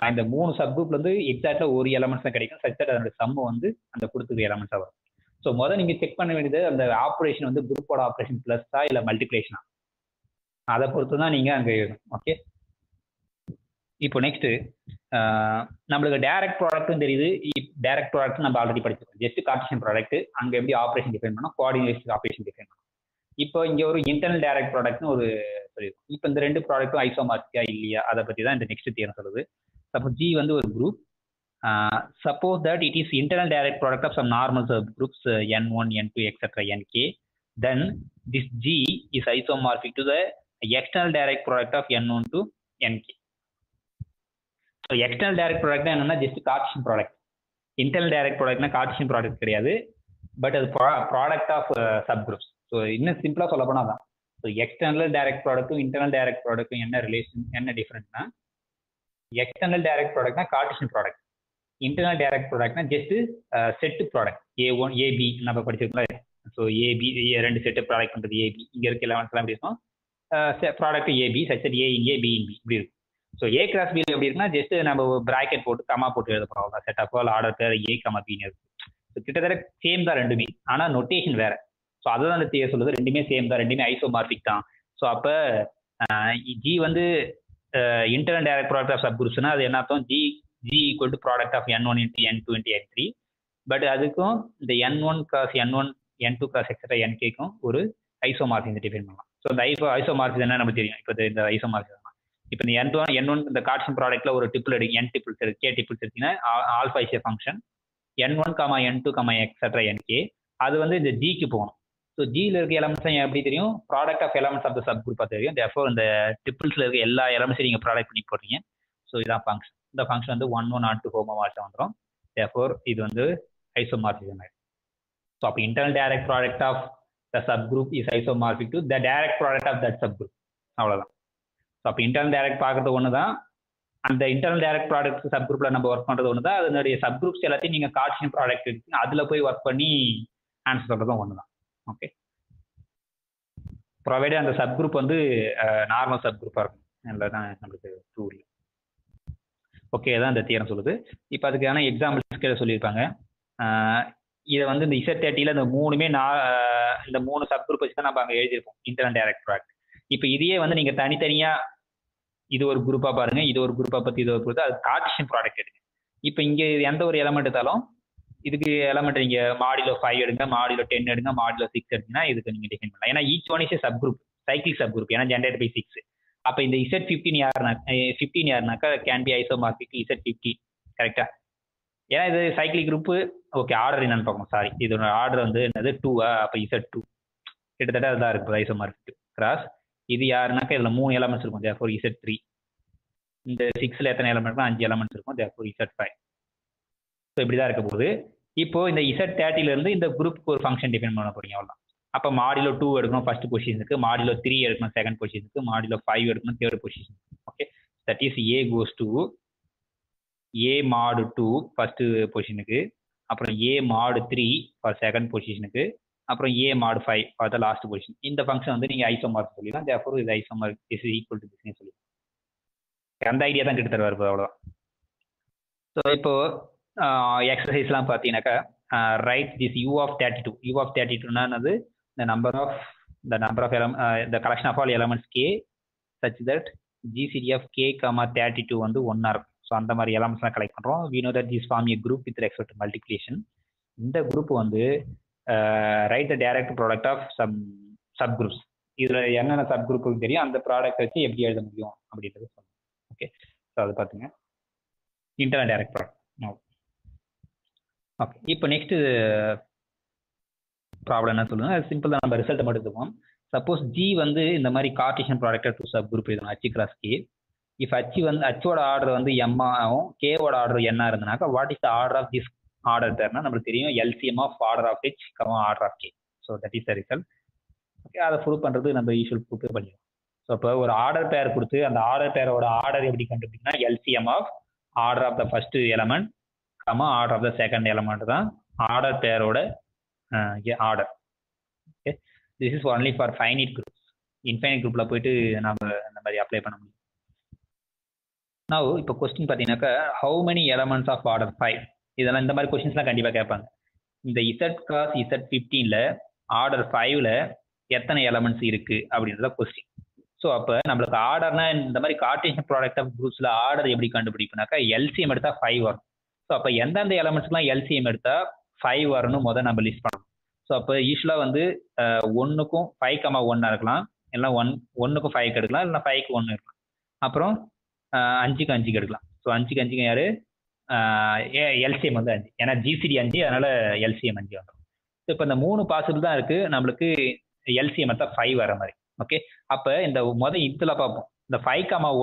இந்த 3 சப் குரூப்ல வந்து எக்ஸாக்டா ஒரு எலமெண்ட்ஸ் தான் கிடைக்கும். சச் தட் அதோட சம் வந்து அந்த கொடுத்துருக்க எலமெண்ட்ஸாக வரும். ஸோ முதல்ல நீங்கள் செக் பண்ண வேண்டியது அந்த ஆப்ரேஷன் வந்து குரூப்போட ஆப்ரேஷன் ப்ளஸ்ஸா இல்லை மல்டிப்ளேஷனா, அதை பொறுத்து தான் நீங்கள் அங்கே எழுதணும். ஓகே, இப்போ நெக்ஸ்ட் நம்மளுக்கு டைரக்ட் ப்ராடக்ட்டும் தெரியுது. டைரக்ட் ப்ராடக்ட் நம்ம ஆல்ரெடி படிச்சிருக்கோம். ஜஸ்ட் கார்ட்டீசியன் ப்ராடக்ட் அங்கே எப்படி ஆப்ரேஷன் டிஃபைன் பண்ணோம், கோஆர்டினேட் ஆப்ரேஷன் டிஃபைன் பண்ணோம். இப்போ இங்கே ஒரு இன்டர்னல் டைரக்ட் ப்ராடக்ட்னு ஒரு சொல்லியிருக்கோம். இப்போ இந்த ரெண்டு ப்ராடக்ட்டும் ஐசோமார்பிக்கா இல்லையா அதை பற்றி தான் இந்த நெக்ஸ்ட் தியரம் சொல்லுது. சப்போஸ் ஜி வந்து ஒரு group, suppose that it is internal direct product of some normal subgroups N1, N2, etc. Nk, then this G is isomorphic to the external direct product of N1 to Nk. So external direct product என்னன்னா just Cartesian product. Internal direct productனா Cartesian product கிடையாது, but அது product of subgroups. So இன்னும் சிம்பிளாக சொல்ல போனால் தான். So external direct ப்ராடக்ட்டும் இன்டர்னல் டைரக்ட் ப்ராடக்ட்டும் என்ன ரிலேஷன், என்ன டிஃப்ரெண்ட்னா, எக்ஸ்டர்னல் டைரக்ட் ப்ராடக்ட்னா கார்ட்டீசியன் ப்ராடக்ட், இன்டர்னல் டைரக்ட் ப்ராடக்ட்னா just set product A1 AB நம்ம படிச்சிருக்கோம். ஸோ ஏபி ரெண்டு செட்டு ப்ராடக்ட் பண்ணுறது ஏபி. இங்கே இருக்க எலமெண்ட்ஸ்லாம் எப்படி இருக்கும், product AB such A in A B in B இப்படி இருக்கும். ஸோ ஏ கிராஸ் பி எப்படி இருக்குன்னா ஜஸ்ட் நம்ம பிராக்கெட் போட்டு கமா போட்டு எழுத போகிறோம். செட் ஆஃப் ஆல் ஆர்டர் பேர் ஏ கமா பின்னு இருக்கு. ஸோ கிட்டத்தட்ட சேம் தான் ரெண்டுமே, ஆனால் நொட்டேஷன் வேற. ஸோ அதுதான் அந்த தியரி சொல்லுது, ரெண்டுமே சேம் தான், ரெண்டுமே ஐசோமார்பிக் தான். ஸோ அப்போ ஜி வந்து இன்டர்னல் டைரக்ட் ப்ராடக்ட் ஆஃப் சப்குரூப்ஸ்னா அது என்ன அர்த்தம், G equal to product of N1 into N2 into N3. But அதுக்கும் இந்த N1 cross N1 N2 cross etcetera Nkக்கும் ஒரு ஐசோமார்பிசம் டிஃபைன் பண்ணலாம். ஸோ இந்த ஐசோமார்பிசம் என்ன நமக்கு தெரியும். இப்போ இந்த ஐசோமார்பிசம் இப்போ இந்த N1 இந்த கார்டீசியன் ப்ராடக்ட்ல ஒரு டிப்பிள் எடுங்க, N டிப்பிள்ஸ் இருக்கு, K டிப்பிள்ஸ் இருக்குன்னா alpha is a function N1, N2, etcetera Nk. அது வந்து இந்த ஜிக்கு போகணும். ஸோ ஜியில் இருக்க எலமெண்ட்ஸ் எப்படி தெரியும்? Product of elements of the சப் குரூப்பாக தெரியும். தேர்ஃபோர் இந்த டிப்பிள்ஸ்ல இருக்க எல்லா எலமெண்ட்ஸையும் நீங்கள் ப்ராடக்ட் பண்ணி போடுறீங்க. ஸோ இதான் ஃபங்க்ஷன். இந்த ஃபங்க்ஷன் வந்து 1, 1 or 2 ஹோமோமார்ஃபிசம் வந்துடும். தேர்ஃபோர் இது வந்து ஐசோமார்பிசம் ஆயிடும். ஸோ அப்போ internal direct product of the sub group is isomorphic to the direct product of that subgroup. அவ்வளோதான். ஸோ அப்போ இன்டர்னல் டைரக்ட் பார்க்கறது ஒன்று தான். அந்த இன்டர்னல் டைரக்ட் ப்ராடக்ட் சப் குரூப்ல நம்ம ஒர்க் பண்றது ஒன்று தான். அதனுடைய சப் குரூப்ஸ் எல்லாத்தையும் நீங்க கார்டீசியன் ப்ராடக்ட் எடுத்து அதுல போய் ஒர்க் பண்ணி ஆன்சர் சொல்றதும் ஒன்று தான். ஓகே, ப்ரொவைடட் அந்த சப் குரூப் வந்து நார்மல் சப் குரூப்பா இருக்கும். தான் நம்மளுக்கு ட்ரூல். ஓகே, தான் இந்த தியரம் சொல்லுது. இப்போ அதுக்கான எக்ஸாம்பிள்ஸ் கீழே சொல்லியிருப்பாங்க. இதை வந்து இந்த Z30ல இந்த மூணுமே இந்த 3 சப் குரூப் வச்சு தான் நம்ம அங்கே எழுதியிருப்போம் இன்டர்னல் டைரக்ட் ப்ராடக்ட். இப்போ இதையே வந்து நீங்க தனித்தனியா இது ஒரு குரூப்பா பாருங்க, இது ஒரு குரூப்பா பத்தி இது ஒரு குரூப், அது கார்டீசியன் ப்ராடக்ட் எடுங்க. இப்போ இங்க எந்த ஒரு எலமெண்ட் எடுத்தாலும் இதுக்கு எலமெண்ட் நீங்க மாடிலோ 5 எடுங்க, மாடிலோ 10 எடுங்க, மாடிலோ 6 எடுங்கன்னா இதுக்கு நீங்க டிஃபைன் பண்ணலாம். ஏன்னா each one is sub group, cycle sub group, ஏன்னா ஜென்ரேட் பை 6. அப்போ இந்த Z15 யாருனாக்கா can be isomorphic Z15. கரெக்டா? ஏன்னா இது சைக்கிளிக் குரூப். ஓகே, ஆர்டர் என்னன்னு பார்க்கணும். சாரி, இதோட ஆர்டர் வந்து என்னது 2. அப்போ Z2 கிட்டத்தட்ட அதுதான் இருக்கு ஐசோமார்பிக் கிராஸ். இது யாருனாக்கா இதுல 3 எலமெண்ட்ஸ் இருக்கும். Therefore Z3. இந்த 6ல எத்தனை எலமெண்ட்னா 5 எலமெண்ட்ஸ் இருக்கும். Therefore Z5. ஸோ இப்படிதான் இருக்க போகுது. இப்போ இந்த Z30ல இருந்து இந்த குரூப்புக்கு ஒரு ஃபங்க்ஷன் டிஃபைன் பண்ண போறீங்க, அவ்வளோதான். அப்போ மாடிலோ 2 எடுக்கணும் ஃபர்ஸ்ட் பொசிஷனுக்கு, மாடிலோ 3 எடுக்கணும் செகண்ட் பொசிஷனுக்கு, மாடிலோ 5 எடுக்கணும் third position. Okay, that is A goes to A mod 2 first பொசிஷனுக்கு, அப்புறம் A mod 3 ஃபார் செகண்ட் பொசிஷனுக்கு, அப்புறம் A mod 5 for the last position. இந்த ஃபங்க்ஷன் வந்து நீங்க ஐசோமார்பிக் சொல்லிடலாம். தேர்ஃபோர் இது ஐசோமார்பிக் இஸ் ஈக்குவல் டு திஸ்னு சொல்லி அந்த ஐடியா தான் கிட்ட தருவார். அவ்வளோதான். ஸோ இப்போ எக்ஸசைஸ்லாம் பார்த்தீங்கன்னாக்கா right this U of 32. U of 32னா என்னது? the number of the collection of all elements K such that GCD of K, 32 வந்து 1 இருக்கும். ஸோ அந்த மாதிரி எலமெண்ட்ஸ்லாம் கலெக்ட் பண்ணுறோம். we know that this form a group with respect to multiplication. இந்த group வந்து write the direct product of sub groups. இதில் என்னென்ன sub குரூப்புக்கு தெரியும், அந்த ப்ராடக்ட் வச்சு எப்படி எழுத முடியும் அப்படின்றது சொல்லுங்கள். ஓகே, ஸோ அது பார்த்துங்க இன்டர்னல் டைரக்ட் ப்ராடக்ட். ஓகே, இப்போ நெக்ஸ்ட் ப்ராப்ளம் என்ன சொல்லுங்க. அது சிம்பிள் தான், நம்ம ரிசல்ட்டை மட்டும் எடுத்துப்போம். சப்போஸ் G வந்து இந்த மாதிரி Cartesian product two subgroup எழுதணும் H cross K. If H வந்து Hோட ஆர்டர் வந்து M ஆகும், Kவோட ஆர்டர் என்ன இருந்ததுனாக்கா what is the order of this order பேர்னா நம்மளுக்கு தெரியும் LCM of order of H, order of K. So that is the result. Okay, அதை ப்ரூவ் பண்ணுறது நம்ம யூஸ்வல் ப்ரூவ் பண்ணிடுவோம். ஸோ இப்போ ஒரு ஆர்டர் பேர் கொடுத்து அந்த ஆர்டர் பேரோட ஆர்டர் எப்படி கண்டுபிடிக்கணும்னா LCM of order of the first element, order of the second element தான் ஆர்டர் பேரோட order. Okay, this is only for finite groups. Infinite குரூப்ல போயிட்டு நம்ம இந்த மாதிரி அப்ளை பண்ண முடியும். நான் இப்போ கொஸ்டின் பார்த்தீங்கன்னாக்கா how many elements of order 5, இதெல்லாம் இந்த மாதிரி கொஸ்டின்ஸ்லாம் கண்டிப்பாக கேட்பாங்க. இந்த Z கிராஸ் Z15ல ஆர்டர் 5ல எத்தனை எலமெண்ட்ஸ் இருக்கு அப்படின்றத கொஸ்டின். ஸோ அப்போ நம்மளுக்கு ஆர்டர்னா இந்த மாதிரி கார்டீசியன் ப்ராடக்ட் ஆஃப் குரூப்ஸ்ல ஆர்டர் எப்படி கண்டுபிடிப்போம்னாக்கா LCM எடுத்தா 5 வரும். ஸோ அப்போ எந்தெந்த எலமெண்ட்ஸ்லாம் LCM எடுத்தா 5 வரணும் முதல் நம்ம லிஸ்ட் பண்ணணும். ஸோ அப்போ யூஸ்வலாக வந்து 1க்கும் 5, 1 இருக்கலாம், இல்லை 1க்கும் 5 எடுக்கலாம், இல்லை 5க்கு 1 இருக்கலாம், அப்புறம் 5க்கு 5 எடுக்கலாம். ஸோ 5க்கு 5 யாரு LCM வந்து 5, ஏன்னா GCD 5, அதனால LCM 5 வந்துடும். ஸோ இப்போ இந்த 3 பாசிபிள் தான் இருக்கு நம்மளுக்கு LCM எடுத்தா 5 வர மாதிரி. ஓகே, அப்போ இந்த இதில் பார்ப்போம். இந்த 5,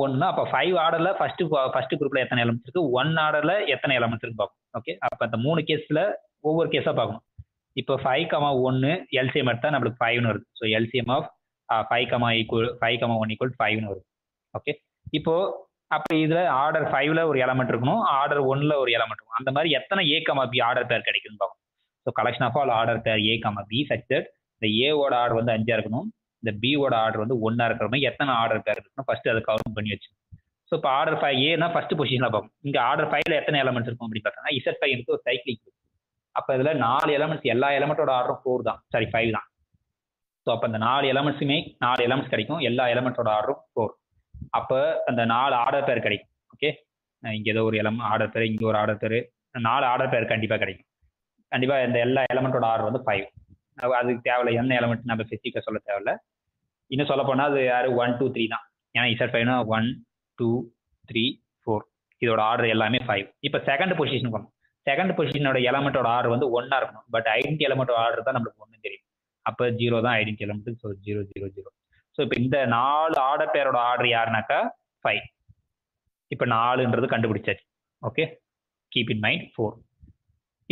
1னா அப்போ 5 ஆர்டர்ல ஃபர்ஸ்ட் குரூப்ல எத்தனை எலமெண்ட்ஸ் இருக்கு, 1 ஆர்டர்ல எத்தனை எலமெண்ட்ஸ் இருக்கு பார்ப்போம். ஓகே, அப்போ இந்த 3 கேஸ்ல ஒவ்வொரு கேஸா பார்க்கணும். இப்போ 5, 1 LCM எடுத்தா நம்மளுக்கு 5னு வருது. ஸோ LCM ஆஃப் 5, 1 ஈக்குவல் 5னு வருது. ஓகே, இப்போ அப்போ இதுல ஆர்டர் 5ல ஒரு எலமெண்ட் இருக்கணும், ஆர்டர் 1ல ஒரு எலமெண்ட் இருக்கும். அந்த மாதிரி எத்தனை A, B ஆர்டர் பேர் கிடைக்குன்னு பார்க்கணும். So collection of all order pair A, B such that இந்த ஏவோட ஆர்டர் வந்து 5 இருக்கணும், இந்த பியோட ஆர்டர் வந்து 1 இருக்கிற மாதிரி எத்தனை ஆர்டர் பேர் இருக்கணும் ஃபர்ஸ்ட் அதை கவுண்ட் பண்ணி வச்சு. ஸோ இப்போ ஆர்டர் 5 ஏன்னா ஃபர்ஸ்ட் பொசிஷன்ல பார்ப்போம். இங்க ஆர்டர் 5ல எத்தனை எலமெண்ட்ஸ் இருக்கும் அப்படின்னு பார்த்தோம்னா Z5 இருக்கு ஒரு சைக்கிளிக். அப்போ இதுல 4 எலமெண்ட்ஸ், எல்லா எலமெண்ட்டோட ஆர்டரும் 4 தான், சாரி 5 தான். ஸோ அப்போ அந்த 4 எலமெண்ட்ஸுமே 4 எலமெண்ட்ஸ் கிடைக்கும், எல்லா எலமெண்ட்டோட ஆர்டரும் 4. அப்போ அந்த 4 ஆர்டர் பேர் கிடைக்கும். ஓகே, இங்க ஏதோ ஒரு ஆர்டர் பேர், இங்க ஒரு ஆர்டர் பேர், 4 ஆர்டர் பேர் கண்டிப்பா கிடைக்கும். கண்டிப்பா இந்த எல்லா எலமெண்ட்டோட ஆர்டர் வந்து 5. அதுக்கு தேவையில்ல என்ன எலமெண்ட் நம்ம ஸ்பெசிஃபிக்காக சொல்ல தேவையில்ல. இன்னும் சொல்ல போனால் அது யார் 1 2 3 தான். ஏன்னா Z5னா 1 2 3 4 இதோட ஆர்டர் எல்லாமே 5. இப்போ செகண்ட் பொசிஷன் பண்ணணும். செகண்ட் பொசிஷனோட எலமெண்ட்டோட ஆர்டர் வந்து 1 இருக்கணும். பட் ஐடென்டி எலமெண்ட்டோட ஆர்டர் தான் நம்மளுக்கு 1 தெரியும். அப்போ 0 தான் ஐடென்டி எலமெண்ட். ஸோ 0 0 0. ஸோ இப்போ இந்த 4 ஆர்டர் பேரோட ஆர்டர் யாருனாக்கா 5. இப்போ 4ன்றது கண்டுபிடிச்சாச்சு. Okay, keep in mind 4.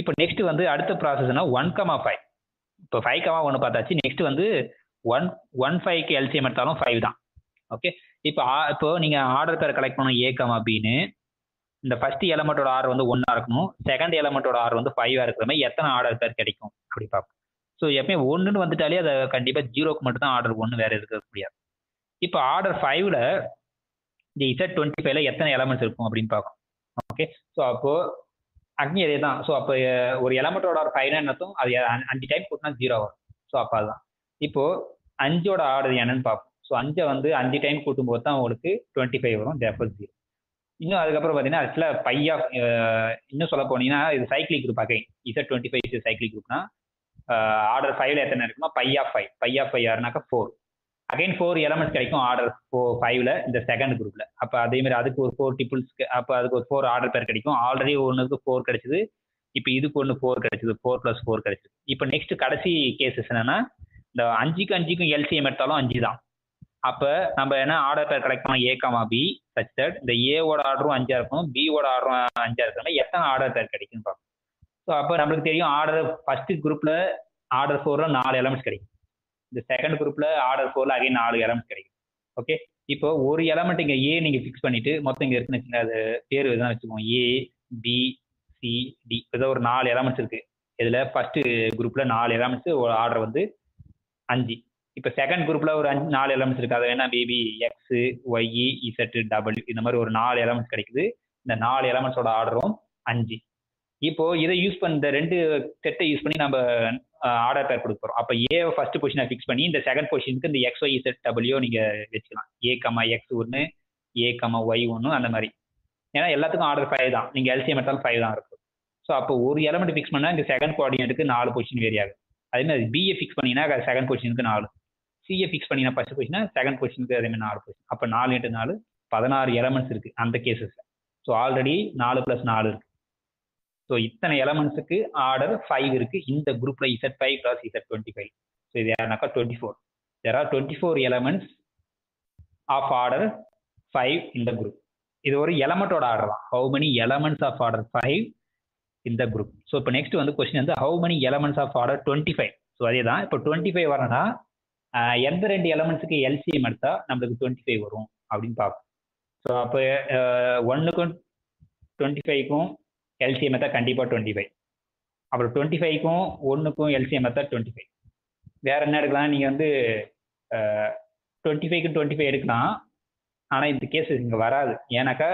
இப்போ நெக்ஸ்ட் வந்து அடுத்த ப்ராசஸ்னா 1,5. இப்போ 5,1 பார்த்தாச்சு. நெக்ஸ்ட் வந்து 1,5க்கு எல்சிஎம் எடுத்தாலும் 5 தான். ஓகே, இப்போ நீங்கள் ஆர்டர் பேர் கலெக்ட் பண்ணணும் A,Bன்னு. இந்த ஃபர்ஸ்ட் எலமெண்ட்டோட ஆர்டர் வந்து 1 இருக்கணும். செகண்ட் எலமெண்ட்டோட ஆர்டர் வந்து 5 இருக்கிற மாதிரி எத்தனை ஆர்டர் பேர் கிடைக்கும் அப்படி பார்ப்போம். ஸோ எப்பயுமே 1ன்னு வந்துட்டாலே அதை கண்டிப்பாக 0க்கு மட்டும் தான் ஆர்டர் 1, வேற இருக்க முடியாது. இப்போ ஆர்டர் 5ல இந்த Z25ல எத்தனை எலமெண்ட்ஸ் இருக்கும் அப்படின்னு பார்க்கணும். ஓகே, ஸோ அப்போ அங்கே அதே தான். ஸோ அப்போ ஒரு எலமெண்ட்டோட ஆர்டர் 5 என்னத்தும் அது 5 டைம் கூட்டினா 0 வரும். ஸோ அப்போ அதுதான். இப்போ 5ஓட ஆர்டர் என்னன்னு பார்ப்போம். ஸோ 5 வந்து 5 டைம் கூட்டும்போது தான் உங்களுக்கு 25 வரும். தேர்ஃபோர் 0. இன்னும் அதுக்கப்புறம் பார்த்தீங்கன்னா ஆக்சுவலாக பை ஆஃப் இன்னும் சொல்ல போனீங்கன்னா இது cyclic group. Again Z25 cyclic குரூப்னா ஆர்டர் 5ல எத்தனை இருக்குன்னா பை ஆஃப் 5. பை ஆஃப் 5 யாருனாக்கா 4. அகைன் 4 எலமெண்ட்ஸ் கிடைக்கும் ஆர்டர் 5ல இந்த செகண்ட் குரூப்ல. அப்போ அதே மாதிரி அதுக்கு ஒரு 4 டிபிள்ஸ்க்கு அப்போ அதுக்கு ஒரு 4 ஆர்டர் பேர் கிடைக்கும். ஆல்ரெடி ஒன்றுக்கு 4 கிடைச்சது. இப்போ இதுக்கு ஒன்று 4 கிடைச்சது. 4 + 4 கிடைச்சது. இப்போ நெக்ஸ்ட் கடைசி கேசஸ் என்னன்னா இந்த 5க்கும் எல்சிஎம் எடுத்தாலும் 5 தான். அப்போ நம்ம என்ன ஆர்டர் பேர் கலெக்ட் பண்ணோம் A,B சச் தட் இந்த ஏவோட ஆர்டரும் 5 இருக்கணும், பியோட ஆர்டரும் 5 இருக்கணும். எத்தனை ஆர்டர் பேர் கிடைக்குன்னு பார்ப்போம். ஸோ அப்போ நம்மளுக்கு தெரியும் ஆர்டர் ஃபர்ஸ்ட் குரூப்ல ஆர்டர் 4ல 4 எலமெண்ட்ஸ் கிடைக்கும். இந்த செகண்ட் குரூப்ல ஆர்டர் 4ல அகைன் 4 எலமெண்ட்ஸ் கிடைக்கும். ஓகே, இப்போ ஒரு எலமெண்ட் இங்கே ஏ நீங்கள் ஃபிக்ஸ் பண்ணிட்டு மொத்தம் இங்கே இருக்குன்னு வச்சுங்க, அது பேர் எதுனா வச்சுக்கோங்க. A, B, C, D ஏதோ ஒரு 4 எலமெண்ட்ஸ் இருக்கு. இதில் ஃபர்ஸ்ட் குரூப்ல 4 எலமெண்ட்ஸ் ஒரு ஆர்டர் வந்து 5. இப்போ செகண்ட் குரூப்ல ஒரு 4 எலமெண்ட்ஸ் இருக்கு. அது என்ன baby X, Y, Z, W இந்த மாதிரி ஒரு 4 எலமெண்ட்ஸ் கிடைக்குது. இந்த 4 எலமெண்ட்ஸோட ஆர்டரும் 5. இப்போ இதை யூஸ் பண்ண இந்த 2 செட்டை யூஸ் பண்ணி நம்ம ஆர்டர் பேர் கொடுக்க போறோம். அப்போ ஏ ஃபர்ஸ்ட் பொசிஷனை ஃபிக்ஸ் பண்ணி இந்த செகண்ட் பொசிஷனுக்கு இந்த X, Y, Z, W நீங்க வச்சுக்கலாம். A,X 1, A,Y 1 அந்த மாதிரி. ஏன்னா எல்லாத்துக்கும் ஆர்டர் 5 தான். நீங்க எல்சிஎம் எடுத்தாலும் 5 தான் இருக்கும். ஸோ அப்போ ஒரு எலமெண்ட் ஃபிக்ஸ் பண்ணா இந்த செகண்ட் கோஆர்டினேட்டுக்கு 4 பொசிஷன் வேரி ஆகும். அதே மாதிரி பிஏ ஃபிக்ஸ் பண்ணினா செகண்ட் பொசிஷனுக்கு 4, சிஏ ஃபிக்ஸ் பண்ணினா ஃபர்ஸ்ட் பொசிஷனா செகண்ட் பொசிஷனுக்கு அதே மாதிரி 4 பொசிஷன். அப்போ 4 × 4 16 எலமெண்ட்ஸ் இருக்கு அந்த கேசஸ்ல. ஸோ ஆல்ரெடி 4 + 4 இருக்கு. ஸோ இத்தனை எலமெண்ட்ஸுக்கு ஆர்டர் 5 இருக்கு இந்த குரூப்ல Z5 × Z25. ஸோ இது யாருனாக்கா 24. There are 24 elements of order 5 in the group. இது ஒரு எலமெண்டோட ஆர்டர் தான். How many elements of order 5 in the group? So இப்போ நெக்ஸ்ட் வந்து கொஸ்டின் வந்து how many elements of order 25. So அதே தான். இப்போ 25 வரணும்னா எந்த 2 எலமெண்ட்ஸுக்கு எல்சிஎம் எடுத்தா நம்மளுக்கு 25 வரும் அப்படின்னு பார்ப்போம். ஸோ அப்போ 1க்கும் 25க்கும் எல்சிஎம் எடுத்தா கண்டிப்பாக 25. அப்புறம் 25க்கும் 1க்கும் எல்சிஎம் எடுத்தா 25. வேற என்ன எடுக்கலாம்? நீங்கள் வந்து 25க்கு 25 எடுக்கலாம். ஆனால் இந்த கேஸ் இங்கே வராது. ஏன்னாக்கா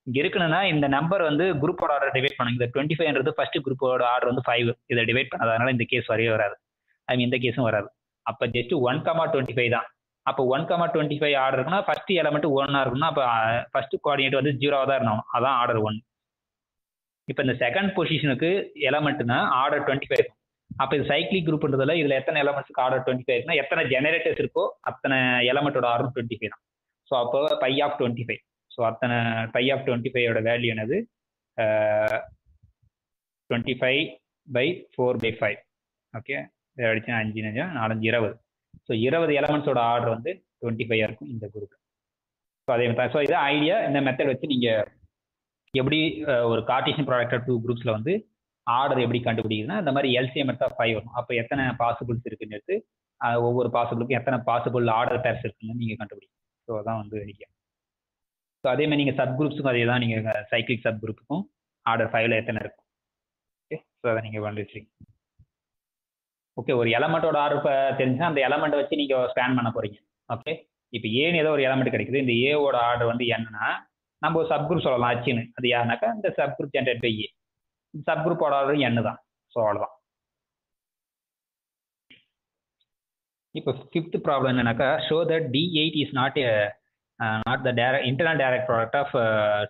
இங்கே இருக்கணும்னா இந்த நம்பர் வந்து குரூப்போட ஆர்டர் டிவைட் பண்ணுங்க. இந்த 25ன்றது ஃபர்ஸ்ட் குரூப்போட ஆர்டர் வந்து 5. இதை டிவைட் பண்ணாதனால இந்த கேஸ் வரவே வராது. ஐ மீன் இந்த கேஸும் வராது. அப்போ ஜஸ்ட் 1,25 தான். அப்போ 1,25 ஆர்டர் இருக்குன்னா ஃபர்ஸ்ட் எலமெண்ட் 1 இருக்குன்னா அப்போ ஃபர்ஸ்ட் கோஆர்டினேட் வந்து 0 தான் இருக்கணும். அதான் ஆர்டர் 1. இப்போ இந்த செகண்ட் பொசிஷனுக்கு எலமெண்ட்னா ஆர்டர் 25. அப்போ இது சைக்ளிக் குரூப்ன்றதுல இதில் எத்தனை எலமெண்ட்ஸ்க்கு ஆர்டர் 25 இருக்குன்னா எத்தனை ஜெனரேட்டர்ஸ் இருக்கோ அத்தனை எலமெண்ட்டோட ஆர்டர் 25 தான். ஸோ அப்போ பை ஆஃப் 25. ஸோ அத்தனை பை ஆஃப் 25ஓட வேல்யூ என்னது 25/4/5. ஓகே, இதை அடிச்சு 5 4 20. ஸோ 20 எலமெண்ட்ஸோட ஆர்டர் வந்து 25 இருக்கும் இந்த குரூப். ஸோ அதே மாதிரி ஸோ இது ஐடியா. இந்த மெத்தட் வச்சு நீங்கள் எப்படி ஒரு கார்ட்டீசியன் ப்ராடக்ட் 2 குரூப்ஸில் வந்து ஆர்டர் எப்படி கண்டுபிடிக்குதுன்னா இந்த மாதிரி எல்சிஎம் எடுத்தால் 5 வரும். அப்போ எத்தனை பாசிபிள்ஸ் இருக்குன்னு எடுத்து ஒவ்வொரு பாசிபிளுக்கும் எத்தனை பாசிபிள் ஆர்டர் பேர்ஸ் இருக்குன்னு நீங்கள் கண்டுபிடிக்கும். ஸோ அதான் வந்து ஐடியா. ஸோ அதே மாதிரி நீங்கள் சப் குரூப்ஸுக்கும் அதே தான். நீங்கள் சைக்ளிக் சப் குரூப்புக்கும் ஆர்டர் 5ல எத்தனை இருக்கும். ஓகே, ஸோ அதை நீங்கள் வந்துருக்கீங்க. ஓகே, ஒரு எலமெண்ட்டோட ஆர்டர் தெரிஞ்சுன்னா அந்த எலமெண்ட்டை வச்சு நீங்கள் ஸ்கேன் பண்ண போறீங்க. ஓகே, இப்போ ஏன்னு ஏதோ ஒரு எலமெண்ட் கிடைக்குது. இந்த ஏவோட ஆர்டர் வந்து என்னன்னா நம்ம ஒரு சப் குரூப் சொல்லலாம் அச்சுன்னு. அது யாருனாக்கா இந்த sub group generate by A. Sub குரூப்போட ஆர்டர் என்ன தான். ஸோ அவ்வளோதான். இப்போ 5th ப்ராப்ளம் என்னன்னாக்கா show that D8 is not the internal direct product of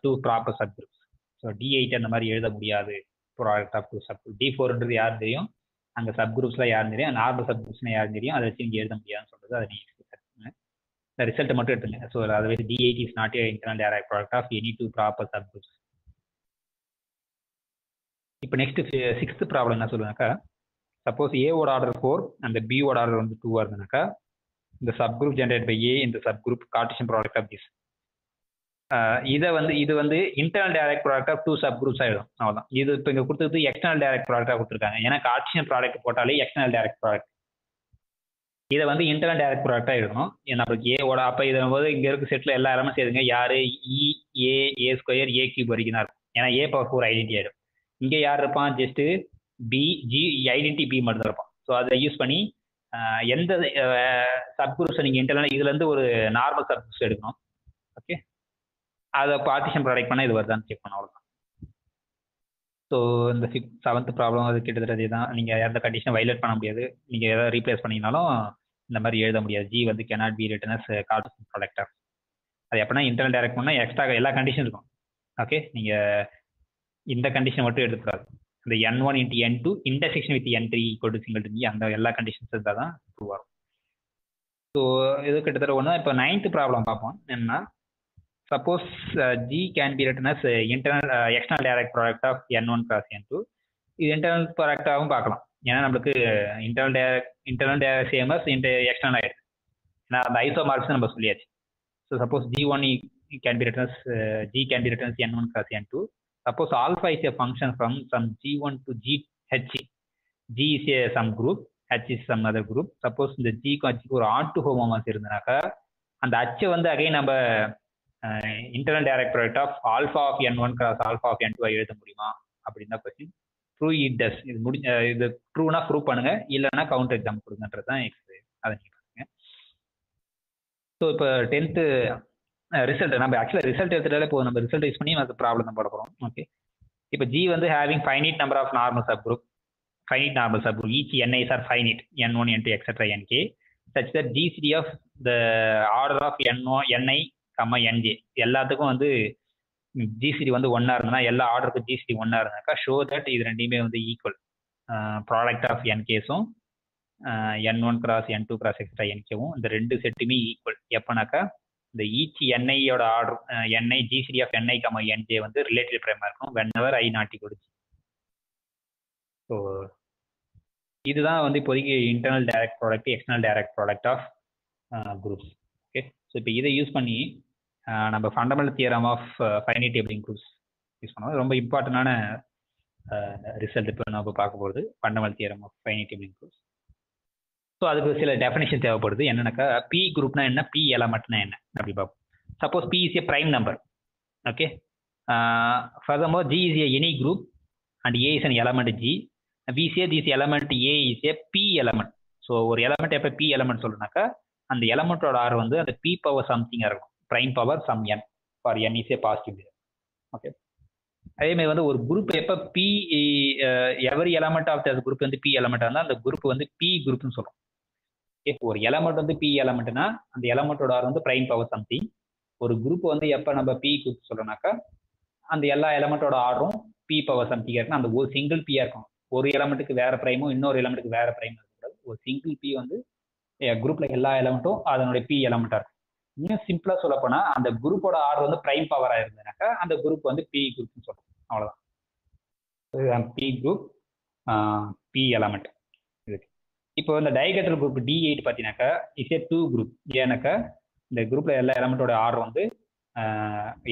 2 proper sub groups. So D8 அந்த மாதிரி எழுத முடியாது ப்ராடக்ட் ஆஃப் 2 சப் குரூப். D4ன்றது யாரும் தெரியும், அங்கே சப் குரூப்ஸ்லாம் யாரும் தெரியும், நார்மல் சப் குரூப்ஸ்லாம் யாரும் தெரியும். அதை வச்சு நீங்கள் எழுத முடியாதுன்னு சொல்றது அதை நீங்கள் இந்த ரிசல்ட்டை மட்டும் எடுத்துங்க. ஸோ அதை வச்சு D8 is not a internal direct product of any two proper subgroups. இப்போ நெக்ஸ்ட் சிக்ஸ்த் ப்ராப்ளம் என்ன சொல்லுனாக்கா, சப்போஸ் ஏவோட ஆர்டர் 4 அந்த பியோட ஆர்டர் வந்து 2 இருந்ததுனாக்கா, இந்த சப்குரூப் ஜென்ரேட் பை ஏ இந்த subgroup Cartesian product of this. இது வந்து internal direct product of two subgroups ஆயிடும். அவ்வளோதான். இது இப்போ இங்கே கொடுத்தது எக்ஸ்டர்னல் டைரக்ட் ப்ராடக்டாக கொடுத்துருக்காங்க. ஏன்னா கார்ட்டீசியன் ப்ராடக்ட் போட்டாலே எக்ஸ்டர்னல் டைரக்ட் ப்ராடக்ட். இதை வந்து இன்டர்னல் டைரக்ட் ப்ராடக்டாக இருக்கணும். நம்மளுக்கு ஏவோட அப்போ இதை போது இங்கே இருக்க செட்டில் எல்லா எலமெண்ட்ஸ் எதுங்க, யார் ஏ ஸ்கொயர் ஏ கியூப் வரைக்கும் தான் இருக்கும். ஏன்னா ஏ பவர் 4 ஐடென்டி ஆயிடும். இங்கே யார் இருப்பான், just P G identity P மட்டும் தான் இருப்பான். ஸோ அதை யூஸ் பண்ணி எந்த சப்குரூப்ஸை நீங்கள் இன்டர்னல் இதுலேருந்து ஒரு நார்மல் சப்குரூப்ஸ் எடுக்கணும். ஓகே, அதை பார்ட்டிஷன் ப்ராடக்ட் பண்ணால் இது வருதான்னு செக் பண்ண, அவ்வளோதான். ஸோ இந்த செவன்த் ப்ராப்ளம் அது கிட்டத்தட்ட அதே தான். நீங்கள் எந்த கண்டிஷனை வைலேட் பண்ண முடியாது. நீங்கள் எதாவது ரீப்ளேஸ் பண்ணிங்கனாலும் இந்த மாதிரி எழுத முடியாது. ஜி வந்து cannot be written as Cartesian product. அது எப்படின்னா இன்டர்னல் டைரக்ட் பண்ணால் எக்ஸ்ட்ரா எல்லா கண்டிஷன் இருக்கும். ஓகே, நீங்கள் இந்த கண்டிஷன் மட்டும் எடுத்துக்கூடாது. இந்த N1 × N2 intersection with N3 = single to G அந்த எல்லா கண்டிஷன்ஸ் இருந்தால் தான் ப்ரூவ் ஆகும். ஸோ இது கிட்டத்தட்ட ஒன்று. இப்போ 9th ப்ராப்ளம் பார்ப்போம். என்னன்னா, suppose G can be written as external direct product of N1 cross N2. இது இன்டர்னல் ப்ராடக்டாகவும் பார்க்கலாம். ஏன்னா நம்மளுக்கு இன்டர்னல் சேம் அஸ் எக்ஸ்டர்னல் ஆயிடுது. ஏன்னா அந்த ஐசோமார்க்ஸ் நம்ம சொல்லியாச்சு. So suppose G1 can be written as G can be written as N1 cross N2. Suppose alpha is a function from some G1 to GH. G is a some group, H is some other group. Suppose இந்த G ஒரு onto homomorph இருந்தனாக்கா அந்த H வந்து again நம்ம internal direct product of alpha of N1 cross alpha of N2 எழுத முடியுமா அப்படின்னு தான் கொஸ்டின். True it does. இது ட்ரூனா ப்ரூவ் பண்ணுங்க, இல்லைன்னா கவுண்டர் எக்ஸாம் கொடுங்கன்றது தான் அதை நீங்கள் பாருங்க. ஸோ இப்போ 10th ரிசல்ட் நம்ம ஆக்சுவலாக ரிசல்ட் எடுத்துட்டாலே போதும். நம்ம ரிசல்ட் யூஸ் பண்ணி அந்த ப்ராப்ளம் தான் போட போகிறோம். ஓகே, இப்போ G வந்து having finite number of normal sub group. finite normal subgroup, each NIs are finite, N1, N2, etc. Nk, such that GCD of the order of Ni, Nj எல்லாத்துக்கும் வந்து GCD வந்து 1 இருந்ததுன்னா எல்லா ஆர்டருக்கும் GCD 1 இருந்தாக்கா show that இது ரெண்டுமே வந்து equal. Product of Nkஸும் N1 cross N2 cross etcetera Nkவும் இந்த ரெண்டு செட்டுமே ஈக்குவல். எப்போனாக்கா இந்த ஈச் NIயோட order Ni GCD of Ni, Nj வந்து ரிலேட்டிவ் ப்ரைமா இருக்கும் whenever I not equal to G. So இதுதான் வந்து இப்போதைக்கு internal direct product, external direct product of groups. Okay, so இப்போ இதை யூஸ் பண்ணி நம்ம fundamental theorem of finite abelian groups use பண்ணுவோம். ரொம்ப இம்பார்ட்டண்டான ரிசல்ட் இப்போ நம்ம பார்க்க போகிறது fundamental theorem of finite abelian groups. So அதுக்கு சில டெஃபினேஷன் தேவைப்படுது. என்னன்னாக்கா பி குரூப்னா என்ன, பி எலமெண்ட்னா என்ன அப்படி பார்ப்போம். Suppose P is a prime number. Okay, furthermore G is a any group and A is an element G. We say this element A is a P element. So ஒரு element எப்போ P element சொல்லுனாக்கா அந்த எலமெண்டோட ஆர் வந்து அந்த P power சம்திங்காக இருக்கும், prime power some N for N is a positive. Okay, அதேமாதிரி வந்து ஒரு குரூப் எப்போ P every element of the group வந்து P எலமெண்ட் இருந்தால் அந்த குரூப் வந்து P குரூப்னு சொல்கிறோம். ஓகே, ஒரு எலமெண்ட் வந்து P எலமெண்ட்னா அந்த எலமெண்டோட ஆர் வந்து ப்ரைம் பவர் சம்திங். ஒரு குரூப் வந்து எப்போ நம்ம P குரூப் சொல்கிறோம்னாக்கா அந்த எல்லா எலமெண்டோட ஆர்டரும் P பவர் சம்திங்காக இருக்குன்னா அந்த ஒரு சிங்கிள் P இருக்கும். ஒரு எலமெண்ட்டுக்கு வேற பிரைமும் இன்னொரு எலமெண்ட்டுக்கு வேற பிரைம் இருக்கக்கூடாது. ஒரு சிங்கிள் P வந்து குரூப்ல எல்லா எலமெண்ட்டும் அதனுடைய P எலமெண்டா இருக்கும். இன்னும் சிம்பிளா சொல்ல போனா அந்த குரூப்போட ஆர்டர் வந்து பிரைம் பவரா இருந்ததுனாக்கா அந்த குரூப் வந்து P குரூப்னு சொல்றோம். அவ்வளவுதான். P group P element. இப்போ இந்த டைகெட்ரல் குரூப் D8 பார்த்தீங்கன்னாக்கா இஸ் ஏ 2 குரூப். ஏன்னாக்கா இந்த குரூப்ல எல்லா எலமெண்டோட ஆர்டர் வந்து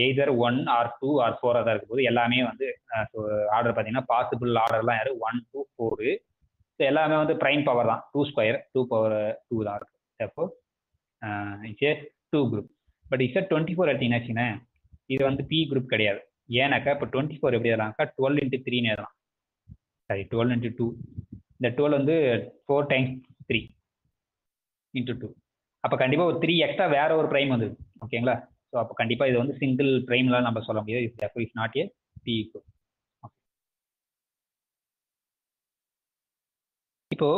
எய்தர் 1 ஆர் 2 ஆர் 4 தான் இருக்கும் போது எல்லாமே வந்து ஆர்டர் பார்த்தீங்கன்னா பாசிபிள் ஆர்டர்லாம் யாரு 1 to 4. ஸோ எல்லாமே வந்து ப்ரைம் பவர் தான், 2 ஸ்கொயர் 2 பவர் 2 தான் இருக்கு. அப்போ it's A 2 group. But it's 24 எடுத்தீங்கன்னா இது வந்து P குரூப் கிடையாது. ஏன்னாக்கா இப்போ 24 எப்படி எழுதலாம்க்கா 12 × 3ன்னு எழுதலாம். சாரி 12 × 2. இந்த 12 வந்து 4 × 3 × 2. அப்போ கண்டிப்பாக ஒரு 3 எக்ஸ்ட்ரா வேற ஒரு ப்ரைம் வந்து ஓகேங்களா. ஸோ அப்போ கண்டிப்பாக இது வந்து சிங்கிள் ப்ரைம்லாம் நம்ம சொல்ல முடியாது. It's not a P group. இப்போ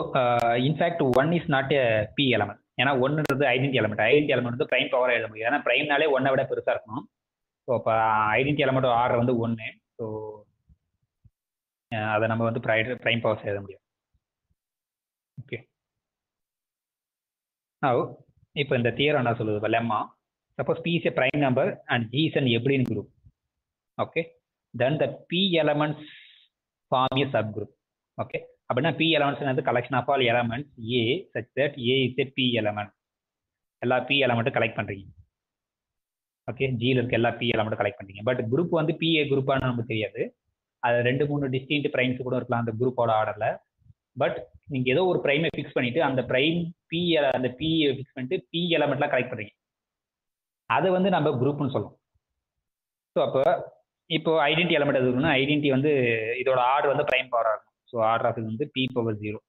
in fact 1 is not a P element. ஏன்னா 1ன்றது ஐடென்டி எலமெண்ட். ஐடென்டி எலமெண்ட் வந்து ப்ரைம் பவராக எழுத முடியும். ஏன்னா ப்ரைம்னாலே 1 விட பெருசாக இருக்கணும். ஸோ அப்போ ஐடென்டி எலமெண்ட் ஆர்டர் வந்து 1. ஸோ அதை நம்ம வந்து ப்ரைம் பவர்ஸ் எழுத முடியும். ஓகே, இப்போ இந்த தியரம் என்ன சொல்லுது lemma, suppose P is a prime number and G is an abelian group, okay, then the P elements form a subgroup, okay. அப்படின்னா P elements is collection of all elements A such that A is a P element. எல்லா P element collect பண்றீங்க, okay. ஜியில் இருக்க எல்லா P element collect பண்றீங்க. But group வந்து PA குரூப்பானு நமக்கு தெரியாது. அது 2-3 டிஸ்டிங்க்ட் பிரைம்ஸ் கூட இருக்கலாம் அந்த குரூப்போட ஆர்டர்ல. பட் நீங்க ஏதோ ஒரு பிரைமை ஃபிக்ஸ் பண்ணிட்டு அந்த பிரைம் P அந்த P ஃபிக்ஸ் பண்ணிட்டு P எலமெண்ட்லாம் கலெக்ட் பண்றீங்க, அதை வந்து நம்ம குரூப்னு சொல்லுவோம். ஸோ அப்போ இப்போ ஐடென்டி எலமெண்ட் எது இருக்குன்னா, ஐடென்டி வந்து இதோட ஆர்டர் வந்து பிரைம் பவராக இருக்கும். ஸோ ஆர்டர் ஆஃப் இது வந்து P⁴.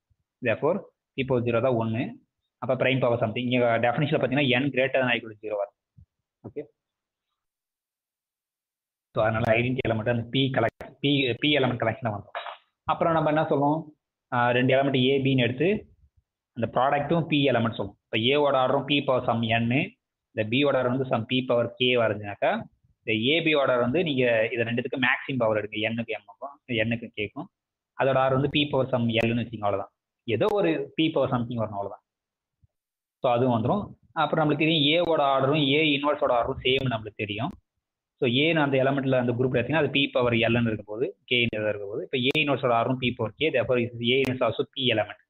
தேர்ஃபோர் P⁴ தான் 1. அப்போ பிரைம் பவர் சம்திங். இங்கே டெஃபினிஷனில் பார்த்தீங்கன்னா n greater than or equal to 0 வரும், ஓகே. ஸோ அதனால ஐடென்டி எலமெண்ட் அந்த P எலமெண்ட் கலெக்ஷனாக வந்துடும். அப்புறம் நம்ம என்ன சொல்லுவோம், 2 எலமெண்ட் ஏபின்னு எடுத்து அந்த ப்ராடக்ட்டும் P எலமெண்ட் சொல்லுவோம். இப்போ ஏவோட ஆர்டரும் P பவர் சம் n, இந்த பியோட ஆர்டர் வந்து சம் P பவர் K வருதுனாக்கா, இந்த ஏபி ஆர்டர் வந்து நீங்கள் இதை ரெண்டுத்துக்கு மேக்ஸிமம் பவர் எடுங்க, n-க்கு m-க்கும் n-க்கு கேட்கும். அதோட ஆர்டர் வந்து P பவர் சம் Lன்னு வச்சுக்கோங்க, அவ்வளோதான். ஏதோ ஒரு P பவர் சம்திங் வரணும், அவ்வளோதான். ஸோ அதுவும் வந்துடும். அப்புறம் நம்மளுக்கு தெரியும் ஏவோட ஆர்டரும் ஏ இன்வர்ஸோட ஆர்டரும் சேம் நம்மளுக்கு தெரியும். ஸோ ஏன்னு அந்த எலமெண்ட்ல அந்த குரூப்ல எடுத்தீங்கன்னா அது P பவர் Lன்னு இருக்கும் போது K-ன்னு இருக்கும் போது, இப்போ ஏ இன்வர்ஸோட ஆர்டரும் P power K, therefore A inverse also P element,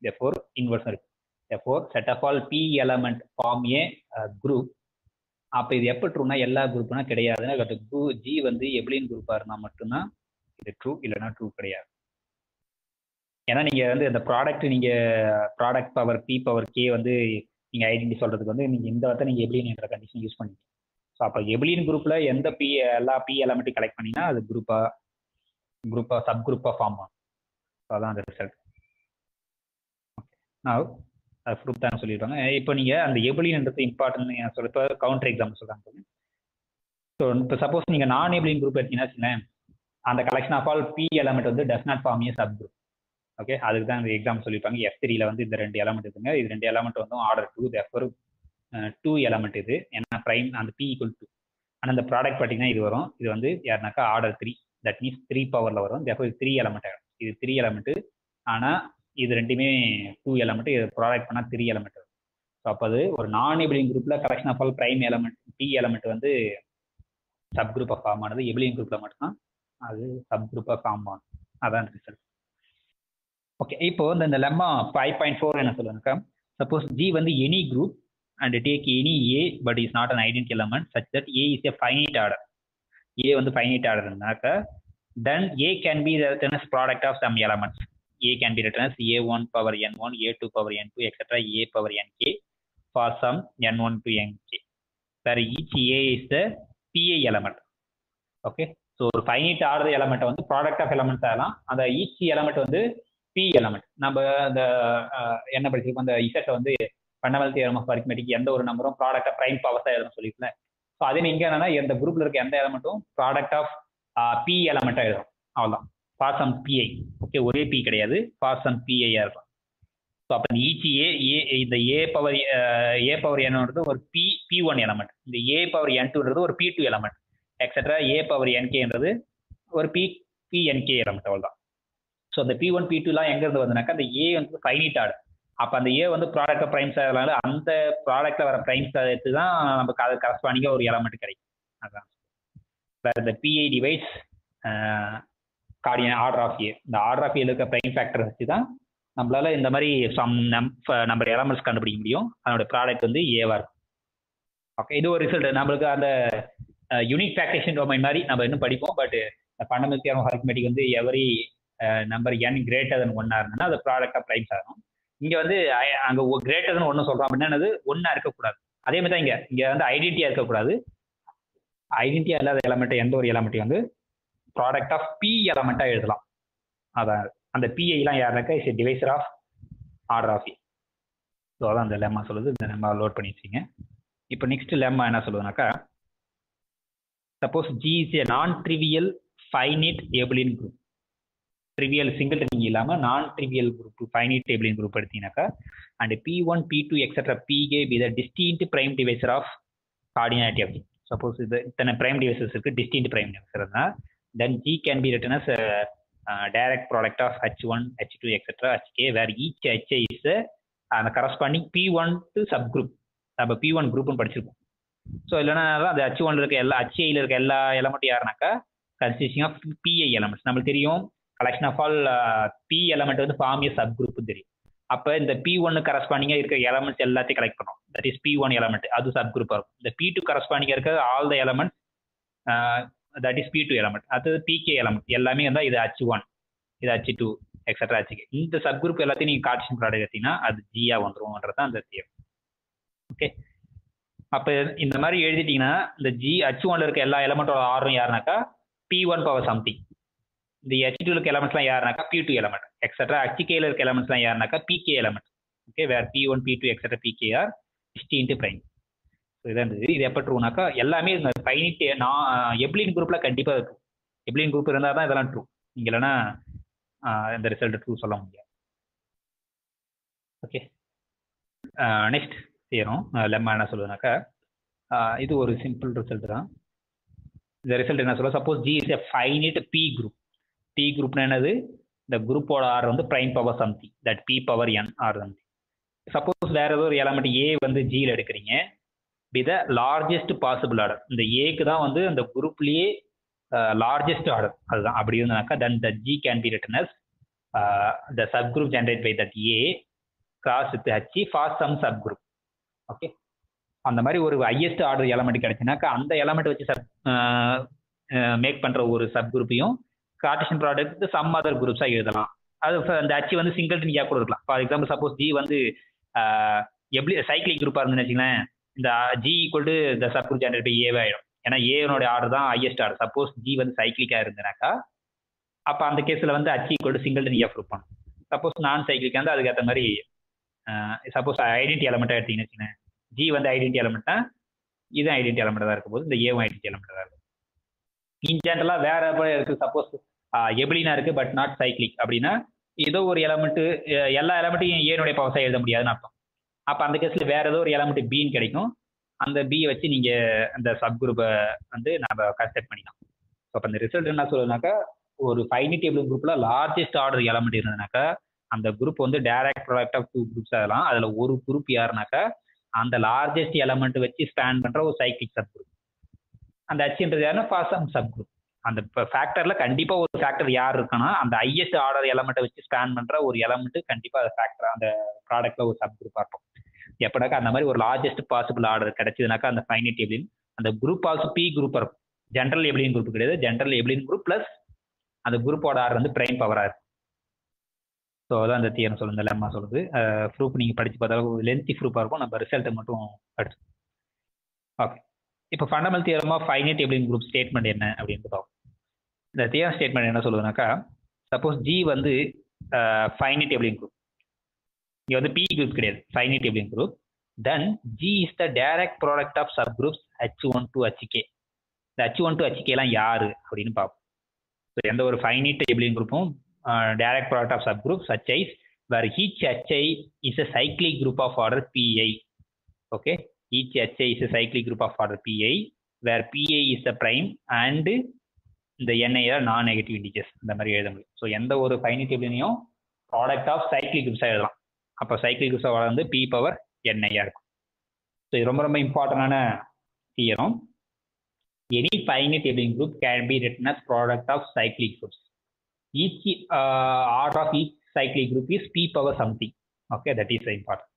therefore inverse இருக்கு. Therefore set of all P element form a group. அப்போ இது எப்போ ட்ரூனா எல்லா குரூப்னா கிடையாதுன்னா, G வந்து எபிலியன் குரூப்பாக இருந்தால் மட்டும்தான் இது ட்ரூ, இல்லைன்னா ட்ரூ கிடையாது. ஏன்னா நீங்கள் வந்து இந்த product power P power K வந்து நீங்கள் ஐடென்டி சொல்கிறதுக்கு வந்து நீங்கள் இந்த வார்த்தை நீங்கள் எபிலியன் என்ற கண்டிஷன் யூஸ் பண்ணிங்க. ஸோ அப்போ எபிலியன் குரூப்பில் எந்த எல்லா P எலமெண்ட்டையும் கலெக்ட் பண்ணிங்கன்னா அது குரூப்பாக சப் குரூப்பாக ஃபார்ம் ஆகும். ஸோ அதான் அந்த ரிசல்ட். ஓகே, நான் அது ப்ரூஃப் தான் சொல்லிடுவாங்க. இப்போ நீங்கள் அந்த எபிலியன்ன்றது இம்பார்ட்டன்ட் சொல்ல, இப்போ கவுண்டர் எக்ஸாம்பிள் சொல்கிறாங்க. ஸோ இப்போ சப்போஸ் நீங்கள் நான் எபிலியன் குரூப் எடுத்தீங்கன்னா வச்சுக்கோங்களேன், அந்த collection of all P element வந்து does not form a sub group, okay. அதுக்கு தான் இந்த எக்ஸாம்பிள் சொல்லியிருப்பாங்க. F3ல வந்து இந்த 2 எலமெண்ட் இருக்குங்க, இது 2 எலமெண்ட் வந்து ஆர்டர் 2, தேர்ஃபோர் 2 எலமெண்ட் இது, ஏன்னா பிரைம் அந்த P = 2. ஆனால் இந்த ப்ராடக்ட் பார்த்தீங்கன்னா இது வரும், இது வந்து யாருனாக்கா ஆர்டர் 3, தட் மீன்ஸ் 3 பவரில் வரும். தேர்ஃபோர் இது 3 எலமெண்ட் ஆகிடும். இது 3 எலமெண்ட்டு, ஆனால் இது ரெண்டுமே 2 எலமெண்ட், இது ப்ராடக்ட் பண்ணால் 3 எலமெண்ட் வரும். ஸோ அப்போ அது ஒரு நான் எபிலியன் குரூப்பில் collection of all prime element P element வந்து சப் குரூப்பாக ஃபார்ம் ஆனது, எபிலியன் குரூப்பில் மட்டும்தான் அது சப் குரூப்பாக ஃபார்ம் ஆகும். அதான் ரிசல்ட். ஓகே, இப்போ இந்த லெம்மா 5.4 என்ன சொல்லுங்க, சப்போஸ் G வந்து any group and take any A but is not an identity element such that A is a finite order. A வந்து finite order இருந்தாக்க, then A can be written as product of some elements. A can be written as A1 power n1, A2 power n2, etc. A power nk for some n1 to nk, where each A is the PA element. Okay, so ஒரு finite order element வந்து product of elements ஆகலாம். அந்த each element வந்து P element. நம்ம அந்த என்ன படிச்சிருக்கோம், அந்த இசட்டை வந்து ஃபண்டமெண்டல் தியரம் ஆஃப் அரித்மெட்டிக் எந்த ஒரு நம்பரும் ப்ராடக்ட் ஆஃப் பிரைம் பவர்ஸ் தான் எழுதணும் சொல்லியிருக்கேன். ஸோ அதே இங்கே என்னன்னா, எந்த குரூப்ல இருக்க எந்த எலமெண்ட்டும் ப்ராடக்ட் ஆஃப் P எலமெண்ட்டாக எழுதணும், அவ்வளோதான். ஃபார் சம் PI, ஓகே, ஒரே P கிடையாது, ஃபார் சம் PI-ஆ இருக்கும். ஸோ அப்போ இந்த ஈச் இந்த A பவர் N-ன்றது ஒரு P1 எலமெண்ட், இந்த A பவர் N2ன்றது ஒரு P2 element, etcetera A power Nk-ன்றது ஒரு PNk எலமெண்ட், அவ்வளோதான். ஸோ அந்த P1 P2லாம் எங்கேருந்து வந்ததுனாக்கா, அந்த A வந்து ஃபைனிட் ஆர்டர். அப்போ அந்த ஏ வந்து ப்ராடக்ட் ஆஃப் பிரைம்ஸ் ஆகிறதுனால அந்த ப்ராடக்ட்ல வர பிரைம்ஸ் எடுத்து தான் நமக்கு அது கரஸ்பாண்டிங்காக ஒரு எலமெண்ட் கிடைக்கும். அதான் வேறு இந்த PI டிவைஸ் கார்டியன் ஆர்டர் ஆஃப் ஏ, இந்த ஆர்டர் ஆஃப் ஏல இருக்க பிரைம் ஃபேக்டர் வச்சு தான் நம்மளால இந்த மாதிரி சம் நம்பர் எலமெண்ட்ஸ் கண்டுபிடிக்க முடியும். அதோட ப்ராடக்ட் வந்து ஏவா இருக்கும். ஓகே, இது ஒரு ரிசல்ட். நம்மளுக்கு அந்த யூனிக் ஃபேக்டரேஷன் டொமைன் மாதிரி நம்ம இன்னும் படிப்போம். But fundamental theorem of arithmetic வந்து every number n greater than 1 இருந்ததுன்னா அது ப்ராடக்ட் ஆஃப் பிரைம்ஸ் ஆகும். இங்க வந்து அங்க கிரேட்டர் தன் 1 சொல்றோம் அப்படின்னா அது 1 இருக்கக்கூடாது. அதே மாதிரி தான் இங்க வந்து ஐடென்டிட்டியா இருக்கக்கூடாது. ஐடென்டிட்டியா இல்லாத எலமெண்ட் எந்த ஒரு எலமெண்ட்டையும் வந்து ப்ராடக்ட் ஆஃப் P எலமெண்டா எழுதலாம். அதான் அந்த PI எல்லாம் யாருனாக்கா is divisor of order of A. So அதான் அந்த லெம்மா சொல்லுது. இந்த லெம்மா லோட் பண்ணி வச்சுங்க. இப்போ நெக்ஸ்ட் லெம்மா என்ன சொல்லுதுனாக்கா, suppose G is a non trivial finite abelian group. Trivial singleton இல்லாமல் non trivial group finite abelian group எடுத்தீங்கன்னாக்கா, and P1 P2 etcetera Pk be the distinct prime divisor of cardinality of G. Suppose இது இத்தனை prime divisors இருக்கு, distinct prime டிவைசர்னா, then G can be written as direct product of H1 H2 etcetera Hk, where each H is அந்த corresponding P1 to sub group. நம்ம P1 குரூப்னு படிச்சிருப்போம். So இல்லைன்னா அந்த H1 இருக்க எல்லா HCl இருக்க எல்லா எலமெண்ட் யாருனாக்கா கன்சிஸ்டிங் ஆஃப் PI எலமெண்ட்ஸ். நம்மளுக்கு தெரியும் collection of all P element வந்து ஃபார்ம் ஏ சப் குரூப் தெரியும். அப்போ இந்த P1 கரஸ்பாண்டிங்காக இருக்க எலமெண்ட்ஸ் எல்லாத்தையும் கலெக்ட் பண்ணோம். தட் இஸ் P1 எலமெண்ட், அது சப் குரூப்பாக இருக்கும். இந்த P2 கரஸ்பாண்டிங்காக இருக்க all the elements that is P2 element, அது PK எலமெண்ட் எல்லாமே வந்து இது H1, இது H2 எக்ஸட்ரா Hk. இந்த சப் குரூப் எல்லாத்தையும் நீங்கள் கார்ட்டீசியன் ப்ராடக்ட் எடுத்தீங்கன்னா அது ஜியா வந்துரும்ன்றது தான் அந்த தியரம். ஓகே, அப்போ இந்த மாதிரி எழுதிட்டீங்கன்னா இந்த H1 இருக்க எல்லா எலமெண்ட்டோட ஆர்டரும் யாருனாக்கா P1 பவர் சம்திங். இந்த H2 இருக்க எலமெண்ட்ஸ்லாம் யாருனாக்கா P2 எலமெண்ட் எக்ஸட்ரா. Hkல இருக்க எலமெண்ட்ஸ்லாம் யாருனாக்கா PK element. Okay, where P1 P2 etcetera PK are distinct prime. So இதான் இருந்தது. இது எப்போ ட்ரூனாக்கா எல்லாமே இந்த ஃபைனிட் எப்ளின் குரூப்ல கண்டிப்பாக இருக்கும். எப்ளின் குரூப் இருந்தால் தான் இதெல்லாம் ட்ரூ. நீங்கள் இல்லைன்னா இந்த ரிசல்ட் ட்ரூ சொல்ல முடியாது. ஓகே, நெக்ஸ்ட் செய்யணும். லெம்மா என்ன சொல்லுதுனாக்கா இது ஒரு சிம்பிள் ரிசல்ட் தான். இந்த ரிசல்ட் என்ன சொல்ல, suppose G is a finite P group. P குரூப்னா என்னது, இந்த குரூப்போட ஆர் வந்து prime power something, that P power n or something. Suppose வேற ஏதோ ஒரு எலமெண்ட் A வந்து Gயில் எடுக்கிறீங்க வித் லார்ஜஸ்ட் பாசிபிள் ஆர்டர். இந்த ஏக்கு தான் வந்து அந்த குரூப்லேயே லார்ஜஸ்ட் ஆர்டர், அதுதான். அப்படி இருந்தாக்கா then the G can be written as the sub group generate by that A cross with H for some sub group. Okay, அந்த மாதிரி ஒரு ஹையஸ்ட் ஆர்டர் எலமெண்ட் கிடைச்சுனாக்கா அந்த எலமெண்ட் வச்சு மேக் பண்ணுற ஒரு சப் குரூப்பையும் கார்ட்டீசியன் ப்ராடக்ட் சம் அதர் குரூப்ஸாக எழுதலாம். அது அந்த H வந்து சிங்கிள்டனியாக கூட இருக்கலாம். ஃபார் எக்ஸாம்பிள் சப்போஸ் G வந்து எப்படி சைக்கிளிக் குரூப்பாக இருந்துன்னு வச்சுங்களேன், இந்த G equal to the sub group generate by ஏவே ஆயிடும். ஏன்னா ஏனோட ஆர்டர் தான் ஹையஸ்ட் ஆர்டர். சப்போஸ் G வந்து சைக்கிளிக்காக இருந்தனாக்கா அப்போ அந்த கேஸில் வந்து H ஈக்குவல் டு சிங்கிள்டன் எஃப் பண்ணும். சப்போஸ் நான் சைக்கிளிக்காக இருந்தால் அதுக்கேற்ற மாதிரி சப்போஸ் ஐடென்டி எலமெண்ட்டாக எடுத்தீங்கன்னு வச்சுக்கோங்க, G வந்து ஐடென்டி எலமெண்ட்னா இது ஐடென்டி எலமெண்ட் தான் இருக்கும்போது இந்த ஏவும் ஐடென்டி எலமெண்ட் தான் இருக்கும். இன் ஜென்ரலாக வேற இருக்குது. சப்போஸ் எபிலினா இருக்கு பட் நாட் சைக்கிளிக் அப்படின்னா ஏதோ ஒரு எலமெண்ட்டு எல்லா எலமெண்ட்டையும் ஏனுடைய பவர்ஸாக எழுத முடியாதுன்னு அர்த்தம். அப்போ அந்த கேஸில் வேற ஏதோ ஒரு எலமெண்ட் பின்னு கிடைக்கும். அந்த பியை வச்சு நீங்கள் அந்த சப் குரூப்பை வந்து நம்ம கன்ஸ்ட்ரக்ட் பண்ணிக்கலாம். ஸோ அப்போ அந்த ரிசல்ட் என்ன சொல்லுதுனாக்கா, ஒரு ஃபைனிட் டேபிள் குரூப்பில் லார்ஜஸ்ட் ஆர்டர் எலமெண்ட் இருந்ததுனாக்கா அந்த குரூப் வந்து டைரக்ட் ப்ராடக்ட் ஆஃப் 2 குரூப்ஸ் ஆகலாம். அதில் ஒரு குரூப் யாருனாக்கா அந்த லார்ஜஸ்ட் எலமெண்ட் வச்சு ஸ்பேன் பண்ணுற ஒரு சைக்கிளிக் சப் குரூப். அந்த Hன்றது யாருன்னா ஃபார் சம் சப் குரூப். அந்த ஃபேக்டர்ல கண்டிப்பா ஒரு ஃபேக்டர் யார் இருக்குன்னா அந்த ஹையஸ்ட் ஆர்டர் எலமெண்ட்டை வச்சு ஸ்பேன் பண்ற ஒரு எலமெண்ட் கண்டிப்பா அந்த ஃபேக்டர் அந்த ப்ராடக்ட்ல ஒரு சப் குரூப்பா இருக்கும். எப்படாக்கா அந்த மாதிரி ஒரு லார்ஜஸ்ட் பாசிபிள் ஆர்டர் கிடைச்சதுனாக்கா அந்த ஃபைனிட் எபிலின் அந்த குரூப் ஆல்சோ P குரூப்பா இருக்கும். ஜென்ரல் எபிலின் குரூப் கிடையாது, ஜென்ரல் எபிலின் குரூப் பிளஸ் அந்த குரூப்போட ஆர்டர் வந்து பிரைம் பவரா இருக்கும். ஸோ அதான் அந்த தியரம் சொல்லுது, இந்த லெம்மா சொல்லுது. ப்ரூஃப் நீங்க படிச்சு பார்த்தாலும் லென்த்தி ப்ரூஃபா இருக்கும். நம்ம ரிசல்ட்டை மட்டும் படிச்சு. ஓகே, இப்போ fundamental theorem of finite abelian group statement என்ன அப்படின்னு பார்ப்போம். இந்த தியரம் ஸ்டேட்மெண்ட் என்ன சொல்லுதுனாக்கா, சப்போஸ் G வந்து ஃபைனிட் எபிலின் குரூப், இங்கே வந்து P குரூப் கிடையாது, finite abelian group, then G is the direct product of sub groups H1 to Hk. இந்த H1 to Hk எல்லாம் யாரு அப்படின்னு பார்ப்போம். ஸோ எந்த ஒரு ஃபைனிட் எபிலின் குரூப்பும் direct product of sub group such as where each Hi is a cyclic group of order Pi. Okay, each Hi is a cyclic group of order Pi where Pi is the prime and இந்த Ni are non-negative integers. இந்த மாதிரி எழுத முடியும். So எந்த ஒரு finite எபிலினையும் product of cyclic குரூப்ஸாக எழுதலாம். அப்போ cyclic குரூப்ஸாக வந்து P பவர் Ni இருக்கும். ஸோ இது ரொம்ப ரொம்ப இம்பார்ட்டன்டான theorem. Any finite ebiling group can be written as product of cyclic groups. Each order of each cyclic group is P power something. Okay, that is important.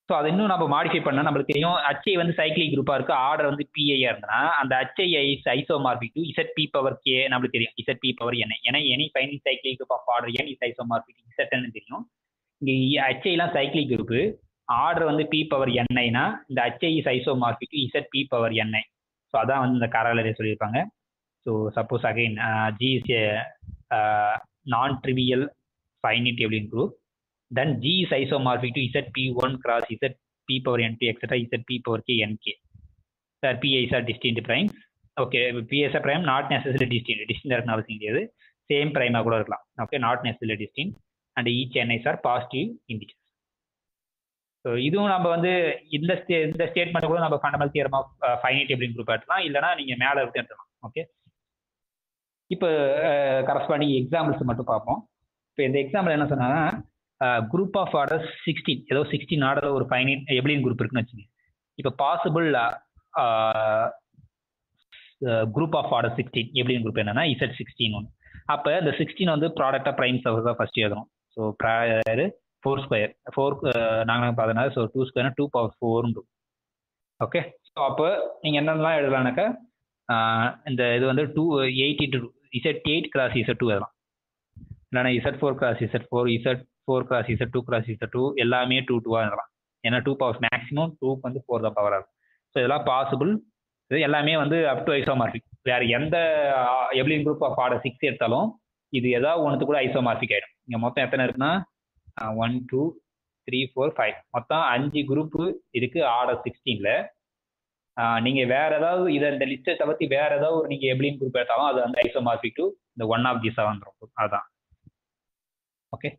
So அதை இன்னும் நம்ம modify பண்ணால் நம்மளுக்கு தெரியும் HI வந்து சைக்கிளிக் குரூப்பாக இருக்குது, order வந்து PIயாக இருந்ததுன்னா அந்த HI is isomorphic to ZP power K நம்மளுக்கு தெரியும், ZP பவர் Ni. ஏன்னா any finite cyclic group of order N is isomorphic ZN தெரியும். இங்கே HIலாம் சைக்கிளிக் குரூப்பு, ஆர்டர் வந்து P பவர் Niனா இந்த HI is isomorphic to ZP power Ni. So அதான் வந்து இந்த காரலரே சொல்லியிருப்பாங்க. So suppose again G is a non trivial finite abelian group, then G is isomorphic to ZP1 cross ZP power N2 etc. ZP power K Nk. Sir, PIs are distinct primes. Okay, PIs are prime, not necessarily distinct. Distinct இருக்குன்னு அவசியம் கிடையாது, same பிரைமா கூட இருக்கலாம். Okay, not necessarily distinct and each Ni's are positive integers. So இதுவும் நம்ம வந்து இந்த ஸ்டேட்மெண்ட் கூட நம்ம fundamental theorem of finite abelian group எடுத்துக்கலாம், இல்லைனா நீங்கள் மேலே இருக்கு எடுத்துக்கலாம். ஓகே, இப்போ கரஸ்பாண்டிங் எக்ஸாம்பிள்ஸ் மட்டும் பார்ப்போம். இப்போ இந்த எக்ஸாம்பிள் என்ன சொன்னாங்கன்னா குரூப் ஆஃப் ஆர்டர் 16, ஏதோ 16 ஆர்டர் ஒரு ஃபைனைட் எபிலியன் குரூப் இருக்குன்னு வச்சுங்க. இப்போ possible group of order 16 abelian group என்னன்னா Z16 ஒன்று. அப்போ இந்த 16 வந்து ப்ராடக்டாக ப்ரைம் சர்வஸ் தான் ஃபர்ஸ்ட் எழுதணும். ஸோ ஃபோர் ஸ்கொயர் நாங்கள் பார்த்தோன்னா ஸோ 2 ஸ்கொயர்னா 2 பவர் 4 ஓகே. ஸோ அப்போ நீங்கள் என்னென்னலாம் எழுதலாம்னாக்கா இந்த இது வந்து 280 to Z8 கிராஸ் Z2 எழுதலாம். இல்லைன்னா Z4 cross Z4, Z4 cross Z2 cross Z2 எல்லாமே 2 2 எழுதலாம். ஏன்னா 2 பவர்ஸ் மேக்ஸிமம் 2க்கு வந்து 4 தான் பவர் ஆகும். ஸோ இதெல்லாம் பாசிபிள். இது எல்லாமே வந்து அப் டு ஐசோமார்பிக். வேற எந்த எபிலியன் குரூப் ஆஃப் ஆர்டர் 6 எடுத்தாலும் இது ஏதாவது ஒன்றுக்கு கூட ஐசோமார்பிக் ஆகிடும். இங்கே மொத்தம் எத்தனை இருக்குன்னா 1 2 3 4 5 மொத்தம் 5 குரூப்பு இருக்கு ஆர்டர் 16ல. நீங்க வேற ஏதாவது இந்த லிஸ்ட்டை தவிர்த்து வேற ஏதாவது ஒரு நீங்க எபிலியன் குரூப் எடுத்தாலும் அது வந்து ஐசோமார்பிக் டு இந்த ஒன் ஆஃப் தீஸா வந்துடும். அதான் ஓகே.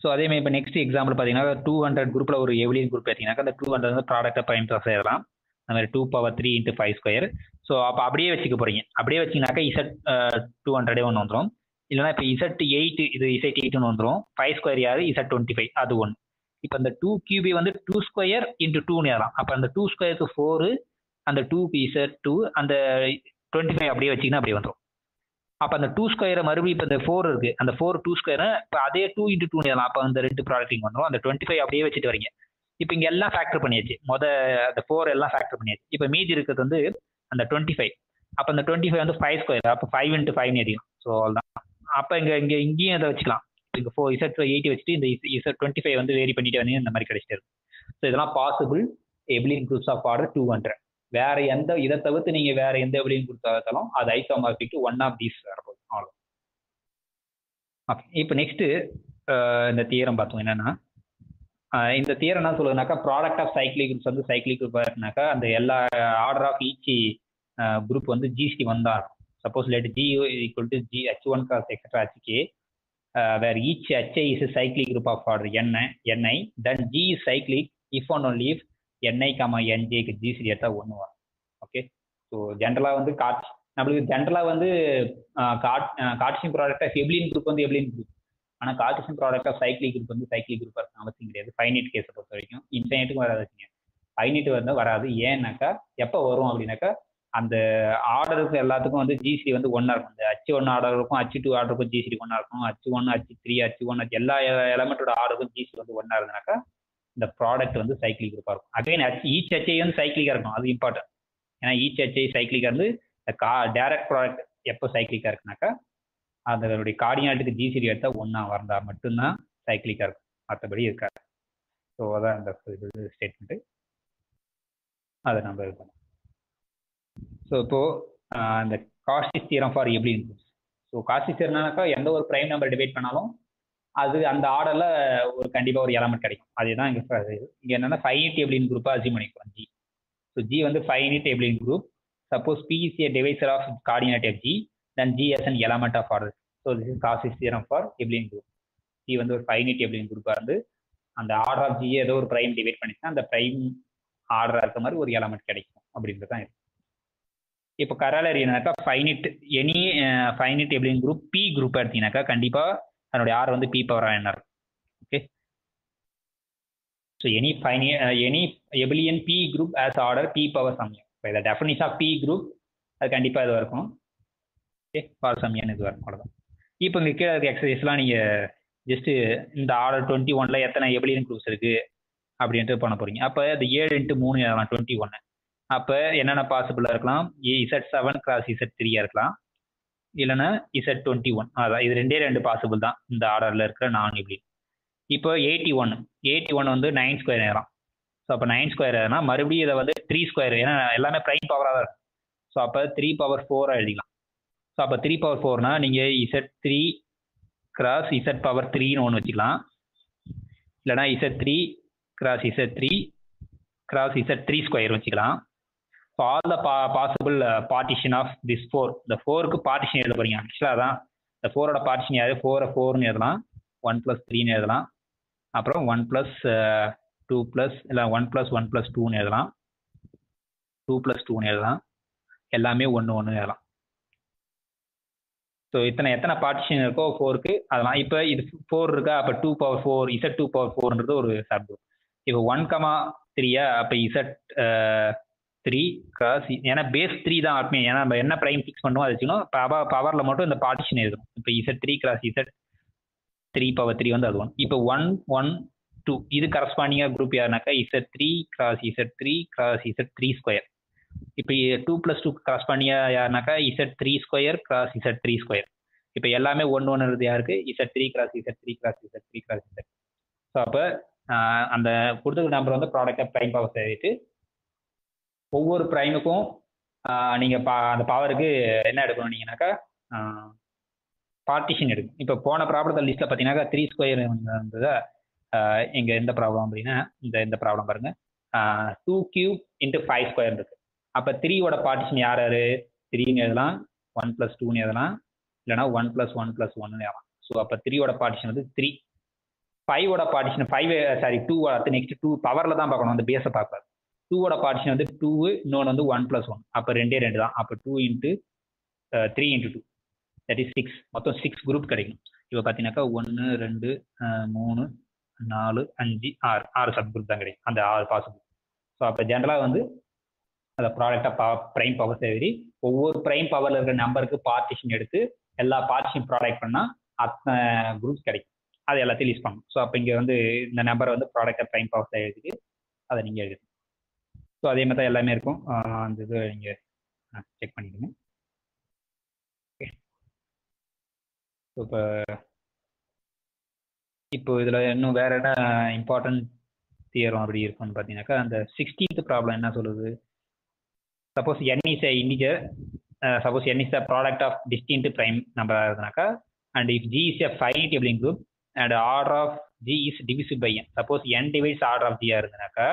ஸோ அதே மாதிரி இப்போ நெக்ஸ்ட் எக்ஸாம்பிள் பார்த்தீங்கன்னா 200 குரூப்ல ஒரு எபிலியன் குரூப் எடுத்தீங்கன்னாக்கா அந்த 200 வந்து ப்ராடக்டை ப்ரைம் சர்வஸ் எழுதலாம். அந்த மாதிரி 2 பவர் 3 × 5 ஸ்கொயர். ஸோ அப்போ அப்படியே வச்சுக்க போறீங்க. அப்படியே வச்சிங்கனாக்கா Z200 ஒன்று வந்துடும். இல்லைன்னா இப்போ Z8 இது Z8 வந்துடும். 5 ஸ்கொயர் யாரு Z25 அது ஒன்று. இப்போ அந்த 2 கியூபி வந்து 2 ஸ்கொயர் × 2 ஏறலாம். அப்போ அந்த 2 ஸ்கொயருக்கு 4, அந்த 2க்கு Z2, அந்த 25 அப்படியே வச்சிங்கன்னா அப்படியே வந்துடும். அப்போ அந்த 2 ஸ்கொயரை மறுபடியும் இப்போ இந்த 4 இருக்கு, அந்த 4 2 ஸ்கொயரை இப்போ அதே 2 × 2 ஏறலாம். அப்போ அந்த 2 ப்ராடக்ட் வந்துடும். அந்த 25 அப்படியே வச்சுட்டு வரீங்க. இப்போ இங்கே எல்லாம் ஃபேக்டர் பண்ணியாச்சு. அந்த 4 எல்லாம் ஃபேக்டர் பண்ணியாச்சு. இப்போ மீதி இருக்கிறது வந்து அந்த 25. அப்போ அந்த 25 வந்து 5 ஸ்கொயர், அப்போ 5 × 5 எழுதிக்கலாம். ஸோ அவ்வளோதான். அப்போ இங்கேயும் அதை வச்சுக்கலாம். இங்கே 4 Z80 வச்சுட்டு இந்த Z25 வந்து வேரி பண்ணிட்டு வந்து இந்த மாதிரி கிடைச்சிட்டு இருக்கும். ஸோ இதெல்லாம் possible abelian groups of order 200. வேற எந்த இதை தவிர்த்து நீங்க வேற எந்த எபிலியன் குரூப் தவிர்த்தாலும் அது isomorphic to one of these வரப்போகுது. அவ்வளோ. ஓகே. இப்போ நெக்ஸ்ட் இந்த தியரம் பார்த்தோம். என்னன்னா இந்த தியரம் என்ன சொல்லுதுனாக்கா ப்ராடக்ட் ஆஃப் சைக்ளிக் குரூப்ஸ் வந்து சைக்ளிக் குரூப்பாக இருக்குனாக்கா அந்த எல்லா ஆர்டர் ஆஃப் ஈச் குரூப் வந்து GC1 தான் இருக்கும். Suppose let G equal to G H1 cross etcetera HK where each HI is cyclic group of order Ni, then G is cyclic if and only if Ni, Nj GC எடுத்தா 1 வரும். Okay. So ஜென்ரலாக வந்து நம்மளுக்கு ஜென்ரலாக வந்து Cartesian product of abelian group வந்து abelian group. ஆனால் Cartesian product of cyclic group வந்து சைக்ளிக் குரூப் இருக்க அவசியம் கிடையாது. ஃபைனைட் கேஸை பொறுத்த வரைக்கும் இன்ஃபைனைட்டுக்கும் வராதுங்க. ஃபைனைட் வந்து வராது. ஏன்னாக்கா எப்போ வரும் அப்படின்னாக்கா அந்த ஆர்டருக்கு எல்லாத்துக்கும் வந்து GC வந்து ஒன்றா இருக்கும். இந்த H1 ஆர்டருக்கும் H2 ஆர்டருக்கும் GC ஒன்றா இருக்கும். H1 H3 H1 எல்லா எலமெண்ட்டோட ஆர்டருக்கும் GC வந்து ஒன்றா இருந்தனாக்கா இந்த ப்ராடக்ட் வந்து சைக்ளிக் குரூப்பாக இருக்கும். அகைன் ஈச் HI வந்து சைக்ளிக்காக இருக்கும். அது இம்பார்ட்டன்ட். ஏன்னா ஈச் HI சைக்ளிக்காக இருந்து டைரக்ட் ப்ராடக்ட் எப்போ சைக்ளிக்காக இருக்குனாக்கா அதனுடைய கார்டினேட்டுக்கு GC எடுத்தா 1 வந்தா மட்டும்தான் சைக்ளிக்காக இருக்கும். மற்றபடி இருக்காது. ஸோ அதான் இந்த ஸ்டேட்மெண்ட்டு. அதை நம்ம இது பண்ணோம். ஸோ இப்போ இந்த Cauchy's theorem for abelian groups. So Cauchy's தியரம்னாக்கா எந்த ஒரு பிரைம் நம்பர் டிவைட் பண்ணாலும் அது அந்த ஆர்டர்ல ஒரு கண்டிப்பாக ஒரு எலமெண்ட் கிடைக்கும். அதுதான் இங்கே என்னன்னா ஃபைனைட் எபிலியன் குரூப்பாக அசியூம் பண்ணிக்கிறோம் G. ஸோ G வந்து finite abelian group. Suppose P is a divisor of coordinate of G, then G as an element of order. So this is Cauchy's theorem for abelian group. G வந்து ஒரு finite எபிலியன் குரூப்பாக இருந்து அந்த order of G ஏதோ ஒரு prime divide பண்ணிச்சுன்னா அந்த prime ஆர்டராக இருக்க மாதிரி ஒரு எலமெண்ட் கிடைக்கும் அப்படின்றது தான் இருக்கு. இப்போ கராலரி என்னன்னாக்கா any finite abelian group P group எடுத்தீங்கன்னாக்கா கண்டிப்பாக அதனுடைய ஆர் வந்து P பவர் என்ன இருக்கும். Okay. So any abelian P group as order P power some n. இப்போ இதை டெஃபினிஷன் ஆஃப் P group அது கண்டிப்பாக இதுவாக இருக்கும். ஓகே. பவர் some n இதுவாக இருக்கும். அவ்வளோதான். இப்போ இங்கே கீழே இருக்க எக்ஸசைஸ்லாம் நீங்கள் ஜஸ்ட்டு இந்த ஆர்டர் 21ல எத்தனை எபிலியன் குரூப்ஸ் இருக்குது அப்படின்ட்டு பண்ண போகிறீங்க. அப்போ அது 7 × 3 எழுதலாம் 21. அப்போ என்னென்ன பாசிபிளாக இருக்கலாம்? Z7 கிராஸ் Z3 இருக்கலாம், இல்லைன்னா Z21. அதான் இது 2 பாசிபிள் தான் இந்த ஆர்டரில் இருக்கிற நான் எபிலியன். இப்போ 81 வந்து 9 ஸ்கொயர் நேரம். ஸோ அப்போ 9 ஸ்கொயர் ஏன்னா மறுபடியும் இதை வந்து 3 ஸ்கொயர், ஏன்னா எல்லாமே ப்ரைம் பவராக தான் இருக்கும். ஸோ அப்போ 3 பவர் 4 எழுதிக்கலாம். ஸோ அப்போ 3 பவர் 4னா நீங்கள் Z3 கிராஸ் Z பவர் 3ன்னு ஒன்று வச்சுக்கலாம், இல்லைனா Z3 cross Z3 cross Z3 square வச்சுக்கலாம். So all the possible partition of this 4. இந்த 4க்கு பார்ட்டிஷன் எழுத போறீங்க. ஆக்சுவலாக தான் இந்த 4ஓட பார்ட்டிஷன் யாரு? 4ன்னு எழுதலாம், 1 + 3ன்னு எழுதலாம், அப்புறம் 1 + 2 இல்லை 1 + 1 + 2ன்னு எழுதலாம், 2 + 2ன்னு எழுதலாம், எல்லாமே 1 எழுதலாம். ஸோ ஸோ எத்தனை பார்ட்டிஷன் இருக்கோ 4க்கு அதெல்லாம் இப்போ இது 4 இருக்கா, அப்போ 2 power 4 இசட் 2 power 4ன்றது ஒரு சப் குரூப். இப்போ 1,3 அப்போ இசட் 3 கிராஸ், ஏன்னா பேஸ் 3 தான் ஆப்மே, ஏன்னா நம்ம என்ன ப்ரைம் ஃபிக்ஸ் பண்ணுவோம் அது வச்சுக்கணும். பவரில் மட்டும் இந்த பார்ட்டிஷன் எழுதணும். இப்போ இசட் 3 கிராஸ் இசட் 3 power 3 வந்து அது 1. இப்போ 1 1 2 இது கரஸ்பாண்டிங்காக குரூப் யாருனாக்கா Z 3 cross Z 3 cross Z 3 square. இப்போ 2+2 கரஸ்பாண்டிங்காக யாருனாக்கா Z 3 square cross Z 3 square. இப்போ எல்லாமே 1 1 இருக்குது யாருக்கு, Z 3 cross Z 3 cross Z 3 cross Z. So அப்போ அந்த கொடுத்த நம்பர் வந்து ப்ராடக்டாக ப்ரைம் பவர் சேர்த்து ஒவ்வொரு ப்ரைமுக்கும் நீங்கள் அந்த பவருக்கு என்ன எடுக்கணும் நீங்கன்னாக்கா பார்ட்டிஷன் எடுக்கும். இப்போ போன ப்ராப்ளத்தில் லிஸ்ட்டில் பார்த்தீங்கன்னாக்கா 3 ஸ்கொயர் இருந்ததா, இங்கே எந்த ப்ராப்ளம் அப்படின்னா இந்த ப்ராப்ளம் பாருங்க, 2 cube into 5 ஸ்கொயர் இருக்கு. அப்போ 3வோட பார்ட்டிஷன் யார் யார், 3ன்னு எழுதலாம், 1+2ன்னு எழுதலாம், இல்லைனா 1+1+1ன்னு எழுதலாம். ஸோ அப்போ 3வோட பார்ட்டிஷன் வந்து 3. 5வோட பார்ட்டிஷன் 2 அடுத்து நெக்ஸ்ட் 2 பவரில் தான் பார்க்கணும், அந்த பேஸை பார்க்கக்கூடாது. 2வோட பார்ட்டிஷன் வந்து 2, இன்னொன்று வந்து 1+1. அப்போ 2 தான். அப்போ 2 into 3 into 2 தட் இஸ் 6. மொத்தம் 6 குரூப் கிடைக்கும். இப்போ பார்த்தீங்கன்னாக்கா 1 2 3 4 5 6 சப் குரூப் தான் கிடைக்கும், அந்த 6 பாசிபிள். ஸோ அப்போ ஜென்ரலாக வந்து அந்த ப்ராடக்டாக ப்ரைம் பவர் சேவரி ஒவ்வொரு ப்ரைம் பவரில் இருக்கிற நம்பருக்கு பார்ட்டிஷன் எடுத்து எல்லா பார்ட்டிஷன் ப்ராடக்ட் பண்ணால் அத்தனை குரூப்ஸ் கிடைக்கும். அது எல்லாத்தையும் லிஸ்ட் பண்ணணும். ஸோ அப்போ இங்கே வந்து இந்த நம்பரை வந்து ப்ராடக்டாக ப்ரைம் பவர் எழுதிட்டு அதை நீங்கள் எழுதுங்க. ஸோ அதே மாதிரி தான் எல்லாமே இருக்கும். அந்த இது நீங்கள் செக் பண்ணிக்கோங்க. ஓகே, இப்போ இதில் இன்னும் வேறு என்ன இம்பார்ட்டன்ட் தியரம் அப்படி இருக்குன்னு பார்த்தீங்கன்னாக்கா, அந்த 16th ப்ராப்ளம் என்ன சொல்லுது, suppose n is a integer, suppose n is a product of distinct prime number இருந்தனாக்கா, and if g is a finite abelian group and order of g is divisible by n, suppose n divides order of g இருந்தனாக்கா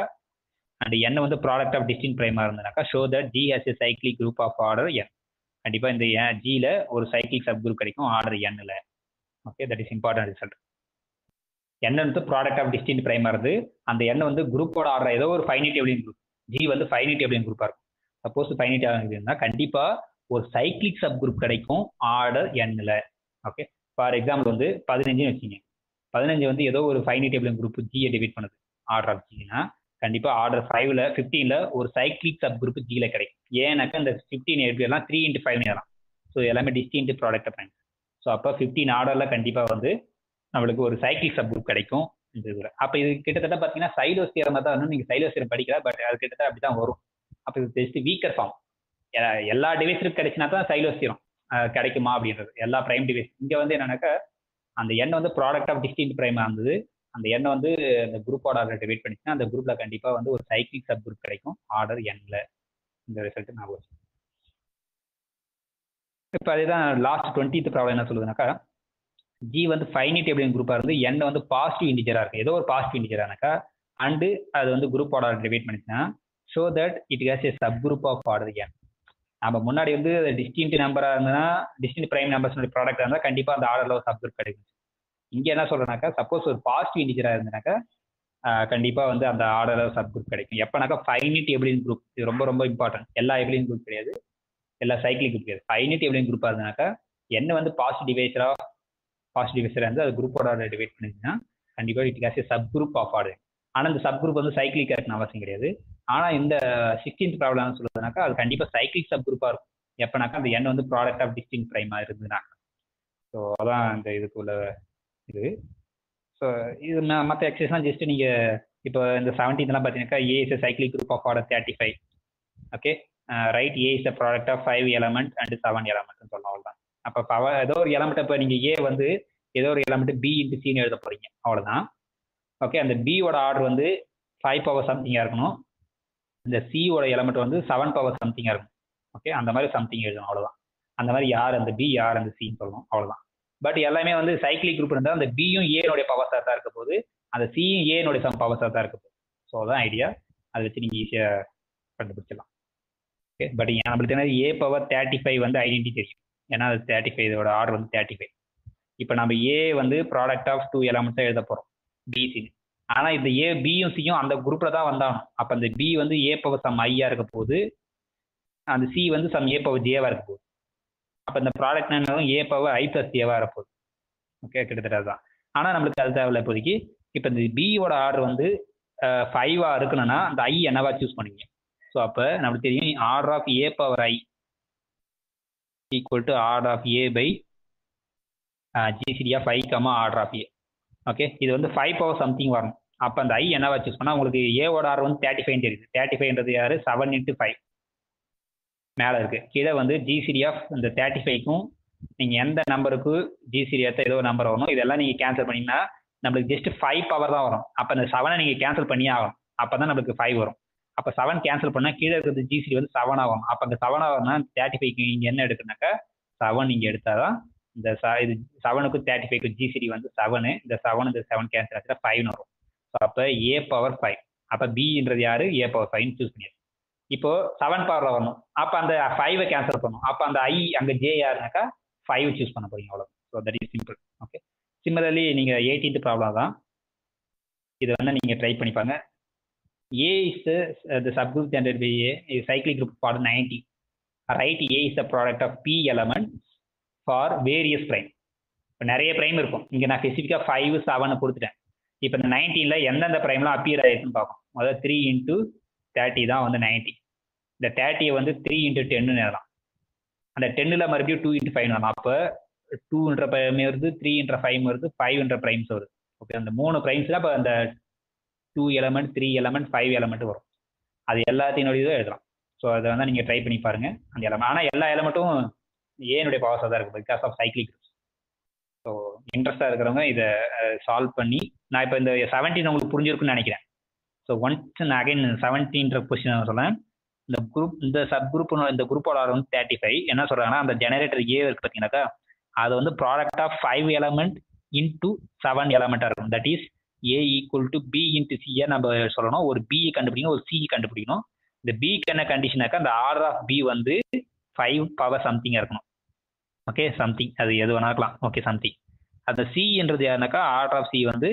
and n வந்து product of distinct prime இருந்தனாக்கா, show that g has a cyclic group of order n. கண்டிப்பா இந்த g ல ஒரு cyclic subgroup கிடைக்கும் order n ல. Okay, that is important result. n வந்து product of distinct பிரைமா இருந்து அந்த n வந்து குரூப்போட ஆர்டர் ஏதோ ஒரு ஃபைனைட் எபிலியன் குரூப், g வந்து ஃபைனைட் எபிலியன் குரூப்பா இருக்கும். சப்போஸ் ஃபைனைட் இருந்தா கண்டிப்பா ஒரு சைக்ளிக் சப் குரூப் கிடைக்கும் ஆர்டர் n ல. ஓகே, ஃபார் எக்ஸாம்பிள் வந்து 15 வச்சுங்க, 15 வந்து ஏதோ ஒரு finite abelian group g divide பண்ணுது ஆர்டர் ஆஃப் g-னா கண்டிப்பா ஆர்டர் 15ல ஒரு சைக்ளிக் சப் குரூப் g ல கிடைக்கும். ஏன்னாக்கா இந்த 15 எல்லாம் 3 into 5 நேரம். ஸோ எல்லாமே டிஸ்டின்ட் ப்ராடக்ட் ஆஃப். ஸோ அப்போ 15 ஆர்டர்ல கண்டிப்பா வந்து நம்மளுக்கு ஒரு சைக்கிள் சப் குரூப் கிடைக்கும் இந்த இதில். அப்போ இது கிட்டத்தட்ட பார்த்தீங்கன்னா சைலோஸ் தியரம் தான் இன்னும் நீங்கள் சைலோஸ் தியரம் படிக்கல, பட் அது கிட்டத்தட்ட அப்படி தான் வரும். அப்போ இது ஜஸ்ட் வீக்கர் ஃபார்ம். எல்லா டிவைஸும் கிடைச்சினா தான் சைலோஸ் தியரம் கிடைக்குமா அப்படின்றது, எல்லா பிரைம் டிவைஸ். இங்கே வந்து என்னன்னாக்கா அந்த எண்ணை வந்து ப்ராடக்ட் ஆஃப் டிஸ்டின்ட் பிரைமாக இருந்தது, அந்த எண்ணை வந்து அந்த குரூப்போட ஆர்டர் டிவைட் பண்ணிச்சுன்னா அந்த குரூப்பில் கண்டிப்பாக வந்து ஒரு சைக்கிள் சப் குரூப் கிடைக்கும் ஆர்டர் n-ல. இந்த ரிசல்ட் நான் வரும். இப்போ அதுதான் லாஸ்ட் 20th ப்ராப்ளம் என்ன சொல்லுதுனாக்கா, g வந்து ஃபைனைட் எபிலியன் குரூப்பா இருந்து n வந்து பாசிட்டிவ் இன்டிஜரா இருக்கு, ஏதோ ஒரு பாசிட்டிவ் இன்டிஜரானாக்கா அண்டு அது வந்து குரூப் ஆர்டர் டிவைட் பண்ணிச்சுன்னா show that it has a sub group of order n. நம்ம முன்னாடி வந்து டிஸ்டின்ட் நம்பரா இருந்ததுன்னா டிஸ்டின்ட் பிரைம் நம்பர்ஸ் ப்ராடக்ட் இருந்தால் கண்டிப்பா அந்த ஆர்டர்ல ஒரு சப் குரூப் கிடைக்கும். இங்க என்ன சொல்றேனாக்கா, சப்போஸ் ஒரு பாசிட்டிவ் இன்டிஜரா இருந்தனாக்கா கண்டிப்பா வந்து அந்த ஆர்டர்ல சப் குரூப் கிடைக்கும். எப்பனாக்கா ஃபைனைட் எபிலியன் குரூப், இது ரொம்ப ரொம்ப இம்பார்ட்டன்ட். எல்லா எபிலியன் குரூப் கிடையாது, எல்லா சைக்கிளிக் குரூப் கிடையாது. ஃபைனைட் எபிலியன் குரூப்பா இருந்தனாக்கா n வந்து பாசிட்டிவ் டிவைஸரா இருந்து அது குரூப்போட ஆர்டர் டிவைட் பண்ணிச்சுன்னா கண்டிப்பா it has a sub group of order. ஆனா இந்த சப் குரூப் வந்து சைக்கிளிக்கா இருக்குன்னு அவசியம் கிடையாது. ஆனா இந்த 16th ப்ராப்ளம் சொல்றதுனாக்கா அது கண்டிப்பா சைக்கிளிக் சப் குரூப்பா இருக்கும் எப்பனாக்கா அந்த n வந்து ப்ராடக்ட் ஆஃப் டிஸ்டின்ட் பிரைமா இருந்ததுனாக்கா. ஸோ அதான் இந்த இதுக்குள்ள இது. ஸோ இது மற்ற எக்ஸசைஸ்லாம் ஜஸ்ட் நீங்க இப்போ இந்த 17th பார்த்தீங்கன்னாக்கா a is a cyclic group of order 35. Okay, right a is a product of 5 element and 7 element சொல்லலாம், அவ்வளோதான். அப்போ ஏதோ ஒரு எலமெண்ட், இப்போ நீங்க a வந்து ஏதோ ஒரு எலமெண்ட் b into c எழுத போறீங்க, அவ்வளோதான். ஓகே, அந்த b ஓட ஆர்டர் வந்து 5 பவர் சம்திங்கா இருக்கணும், இந்த c ஓட எலமெண்ட் வந்து 7 பவர் சம்திங்கா இருக்கும். ஓகே, அந்த மாதிரி சம்திங் எழுதணும், அவ்வளோதான். அந்த மாதிரி யார் அந்த b யார் அந்த c சொல்லணும், அவ்வளோதான். பட் எல்லாமே வந்து சைக்கிளிக் குரூப் இருந்தால் அந்த பியும் ஏனுடைய பவர் சார் தான் இருக்க போது, அந்த சியும் ஏனுடைய சம் பவர் சார் தான் இருக்க போகுது. ஸோ அதான் ஐடியா, அதை வச்சு நீங்கள் ஈஸியாக கண்டுபிடிச்சிடலாம். ஓகே, பட் நம்மளுக்கு என்ன a பவர் 35 வந்து ஐடென்டி தெரியும், ஏன்னா அது 35 இதோட ஆர்டர் வந்து 35. இப்போ நம்ம a வந்து ப்ராடக்ட் ஆஃப் 2 எலமெண்ட்ஸாக எழுத போகிறோம் பிசின்னு. ஆனால் இந்த a பியும் சியும் அந்த குரூப்பில் தான் வந்தாகணும். அப்போ அந்த b வந்து a பவர் சம் ஐயா இருக்க போது, அந்த c வந்து சம் a பவர் ஜேவா இருக்க போகுது. அப்போ இந்த ப்ராடக்ட் நேம் ஏ பவர் ஐ ப்ளஸ் ஏவாக இருப்போம். ஓகே, கிட்டத்தட்ட அதுதான். ஆனால் நம்மளுக்கு அது தேவையில்ல இப்போதைக்கு. இப்போ இந்த பியோட ஆர்டர் வந்து 5 இருக்கணும்னா அந்த ஐ என்னவா சூஸ் பண்ணுவீங்க? ஸோ அப்போ நம்மளுக்கு தெரியும் order of a power i equal to order of a by GCD of i comma order of a. Okay, இது வந்து 5 பவர் சம்திங் வரணும். அப்போ அந்த ஐ என்னவா சூஸ் பண்ணால் உங்களுக்கு ஏவோட ஆர்டர் வந்து 35 தெரியுது. 35ன்றது யாரு? 7 × 5 மேலே இருக்கு. கீழே வந்து ஜிசிடி ஆஃப் இந்த 35க்கும் நீங்கள் எந்த நம்பருக்கு ஜிசிடி ஏற்ற ஏதோ நம்பர் வரணும். இதெல்லாம் நீங்கள் கேன்சல் பண்ணிங்கன்னா நம்மளுக்கு ஜஸ்ட் 5 பவர் தான் வரும். அப்போ அந்த 7 நீங்கள் கேன்சல் பண்ணியே ஆகணும். அப்போ தான் நம்மளுக்கு 5 வரும். அப்போ 7 கேன்சல் பண்ணால் கீழே இருக்கிறது ஜிசிடி வந்து 7 ஆகும். அப்போ அந்த 7 ஆகும்னா 35க்கு இங்கே என்ன எடுக்கணுனாக்கா 7 நீங்கள் எடுத்தால் தான் இந்த இது 7க்கு 35க்கு ஜிசிடி வந்து 7. இந்த 7 இந்த 7 கேன்சல் ஆச்சுன்னா 5 வரும். ஸோ அப்போ ஏ பவர் 5. அப்போ பின்றது யாரு? ஏ பவர் 5 சூஸ் பண்ணிடுது. இப்போ 7 பவர்ல வரணும். அப்போ அந்த 5 கேன்சல் பண்ணணும். அப்போ அந்த ஐ அங்கே ஜே யாருனாக்கா 5 சூஸ் பண்ண போறீங்க, அவ்வளோ. So that is simple. Okay, similarly நீங்கள் 18th ப்ராப்ளம் தான். இதை வந்து நீங்கள் ட்ரை பண்ணிப்பாங்க. A is the subgroup generated by A is cyclic group for 90. Write A is the product of P elements for various prime. இப்போ நிறைய prime இருக்கும். இங்கே நான் ஸ்பெசிஃபிக்காக 5, 7 கொடுத்துட்டேன். இப்போ இந்த 19ல எந்தெந்த ப்ரைம்லாம் அப்பியர் ஆயிருக்குன்னு பார்ப்போம். அதாவது 3 × 30 தான் வந்து 90. இந்த 30 வந்து 3 × 10 எழுதலாம். அந்த 10ல் மறுபடியும் 2 × 5 வரலாம். அப்போ 2 ப்ரைம் வருது, 3 × 5 வருது, 5 ப்ரைம்ஸ் வருது. ஓகே, அந்த 3 ப்ரைம்ஸ்ல அப்போ அந்த 2 எலமெண்ட், 3 எலமெண்ட், 5 எலமெண்ட் வரும். அது எல்லாத்தையும் எழுதலாம். ஸோ அதை வந்து நீங்கள் ட்ரை பண்ணி பாருங்க அந்த எலமெண்ட். ஆனால் எல்லா எலமெண்ட்டும் ஏனுடைய பவர்ஸாக தான் இருக்கும் because of cyclic groups. So இன்ட்ரெஸ்டாக இருக்கிறவங்க இதை சால்வ் பண்ணி, நான் இப்போ இந்த 17 உங்களுக்கு புரிஞ்சிருக்குன்னு நினைக்கிறேன். ஸோ ஒன்ஸ் நான் அகைன் 17ன்ற கொஸ்டின் சொல்லேன். இந்த குரூப், இந்த சப் குரூப், இந்த குரூப்போட ஆர்டர் வந்து 35. என்ன சொல்றாங்கன்னா, அந்த ஜெனரேட்டர் ஏ இருக்கு பார்த்தீங்கன்னாக்கா, அது வந்து ப்ராடக்ட் ஆஃப் 5 எலமெண்ட் இன்டூ 7 எலமெண்ட்டாக இருக்கும். That is a equal to b into சியை நம்ம சொல்லணும். ஒரு பி கண்டுபிடிக்கணும், ஒரு சி கண்டுபிடிக்கணும். இந்த பிக்கு என்ன கண்டிஷனாக்கா, அந்த ஆர்டர் ஆஃப் பி வந்து 5 பவர் சம்திங்காக இருக்கணும். ஓகே, சம்திங் அது எது வேணா இருக்கலாம். Okay, something. அந்த சின்றது யாருனாக்கா ஆர்டர் ஆஃப் சி வந்து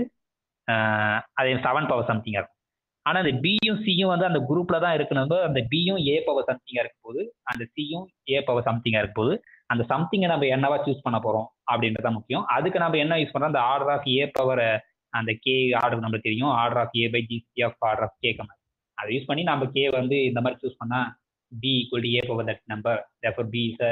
அது 7 பவர் சம்திங்காக இருக்கும். ஆனால் அந்த பியும் சியும் வந்து அந்த குரூப்பில் தான் இருக்கணும். அந்த பியும் ஏ பவர் சம்திங்காக இருக்கும் போது, அந்த சியும் ஏ பவர் சம்திங்காக இருக்கும் போது, அந்த சம்திங்கை நம்ம என்னவா சூஸ் பண்ண போகிறோம் அப்படின்றது தான் முக்கியம். அதுக்கு நம்ம என்ன யூஸ் பண்ணுறோம்? அந்த ஆர்டர் ஆஃப் ஏ பவர், அந்த கே ஆர்டர் நம்மளுக்கு தெரியும். Order of a by GC of order of k comma. அதை யூஸ் பண்ணி நம்ம கே வந்து இந்த மாதிரி சூஸ் பண்ணால் b equal to a power that number, therefore b is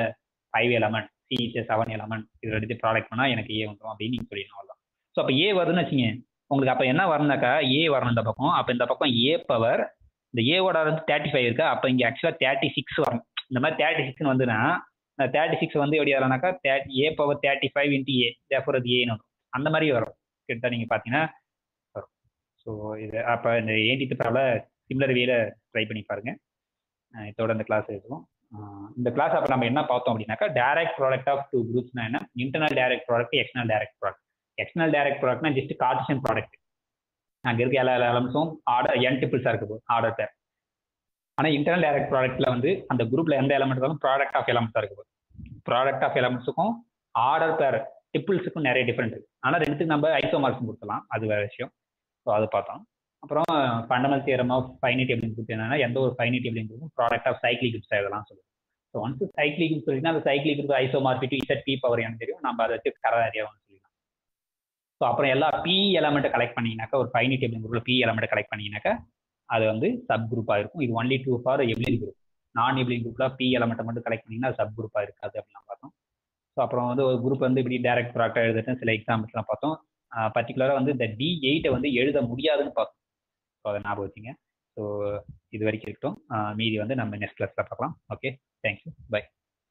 5 element, c is 7 element. இதை எடுத்து ப்ராடக்ட் பண்ணால் எனக்கு ஏ வந்துடும் அப்படின்னு நீங்கள் சொல்லிடணும். அவ்வளோதான். ஸோ அப்போ ஏ வருதுன்னு வச்சுங்க, உங்களுக்கு அப்போ என்ன வரணுனாக்கா ஏ வரணும் இந்த பக்கம். அப்போ இந்த பக்கம் ஏ பவர், இந்த ஏவோட வந்து 35 இருக்கா, அப்போ இங்கே ஆக்சுவலாக 36 வரணும். இந்த மாதிரி 36 வந்துன்னா 36 வந்து எப்படி வரலாம்னாக்கா a power 35 into A, therefore அது ஏன்னு வரும். அந்த மாதிரி வரும் கிட்ட நீங்கள் பார்த்தீங்கன்னா வரும். ஸோ இது அப்போ இந்த 18th ப்ராப்ளம் சிமிலர் வேல ட்ரை பண்ணி பாருங்க. இதோட இந்த கிளாஸ் இருக்கும். இந்த கிளாஸ் அப்போ நம்ம என்ன பார்த்தோம் அப்படின்னாக்கா, டைரக்ட் ப்ராடக்ட் ஆஃப் 2 குரூப்ஸ்னா என்ன, internal direct product, external direct product. External direct ப்ராடக்ட்னா ஜஸ்ட் கார்ட்டீசியன் ப்ராடக்ட். அங்கே இருக்க எல்லா எலமெண்ட்ஸும் ஆர்டர் என் டிபிள்ஸாக இருக்குது ஆர்டர் பேர். ஆனால் இன்டர்னல் டைரக்ட் ப்ராடக்ட்ல வந்து அந்த குரூப்ல எந்த எலமெண்ட் இருந்தாலும் ப்ராடக்ட் ஆஃப் எலமெண்ட்ஸாக இருக்குது. ப்ராடக்ட் ஆஃப் எலமெண்ட்ஸுக்கும் ஆர்டர் பேர் டிபிள்ஸுக்கும் நிறைய டிஃப்ரெண்ட் இருக்குது. ஆனால் ரெண்டுத்துக்கு நம்ம ஐசோமார்க்ஸ் கொடுக்கலாம், அது வேற விஷயம். ஸோ அது பார்த்தோம். அப்புறம் fundamental theorem of finite abelian group என்னன்னா, எந்த ஒரு ஃபைனைட் எபிலிட்டி குரூப்பும் ப்ராடக்ட் ஆஃப் சைக்ளிக் குரூப்ஸ் எழுதலாம் சொல்லுவோம். ஸோ ஒன்ஸ் சைக்ளிக் குரூப் சொல்லினா அந்த cyclic group isomorphic Z P power எனக்கு தெரியும், நம்ம அதை வச்சு கரை அறியாமல் சொல்லிடலாம். ஸோ அப்புறம் எல்லா பி எலமெண்ட்டை கலெக்ட் பண்ணிங்கனாக்கா, ஒரு ஃபைனைட் எபிலிட்டி குரூப்ல பி எலமெண்ட்டை கலெக்ட் பண்ணிங்கனாக்கா அது வந்து சப் குரூப்பாக இருக்கும். இது only true for ability group. நான் எபிலிட்டி குரூப்ல பி எலமெண்ட்டை மட்டும் கலெக்ட் பண்ணிங்கன்னா சப் குரூப்பாக இருக்காது அப்படின்னு பார்த்தோம். ஸோ அப்புறம் வந்து ஒரு குரூப் வந்து இப்படி டைரக்ட் ப்ராடக்டாக எழுதுட்டு சில எக்ஸாம்பிள்ஸ்லாம் பார்த்தோம். பர்டிகுலராக வந்து இந்த D8 வந்து எழுத முடியாதுன்னு பார்த்தோம். ஸோ அதை ஞாபகம் வச்சுங்க. ஸோ இது வரைக்கும் இருக்கட்டும். மீதி வந்து நம்ம நெக்ஸ்ட் கிளாஸில் பார்க்கலாம். Okay, thank you, by.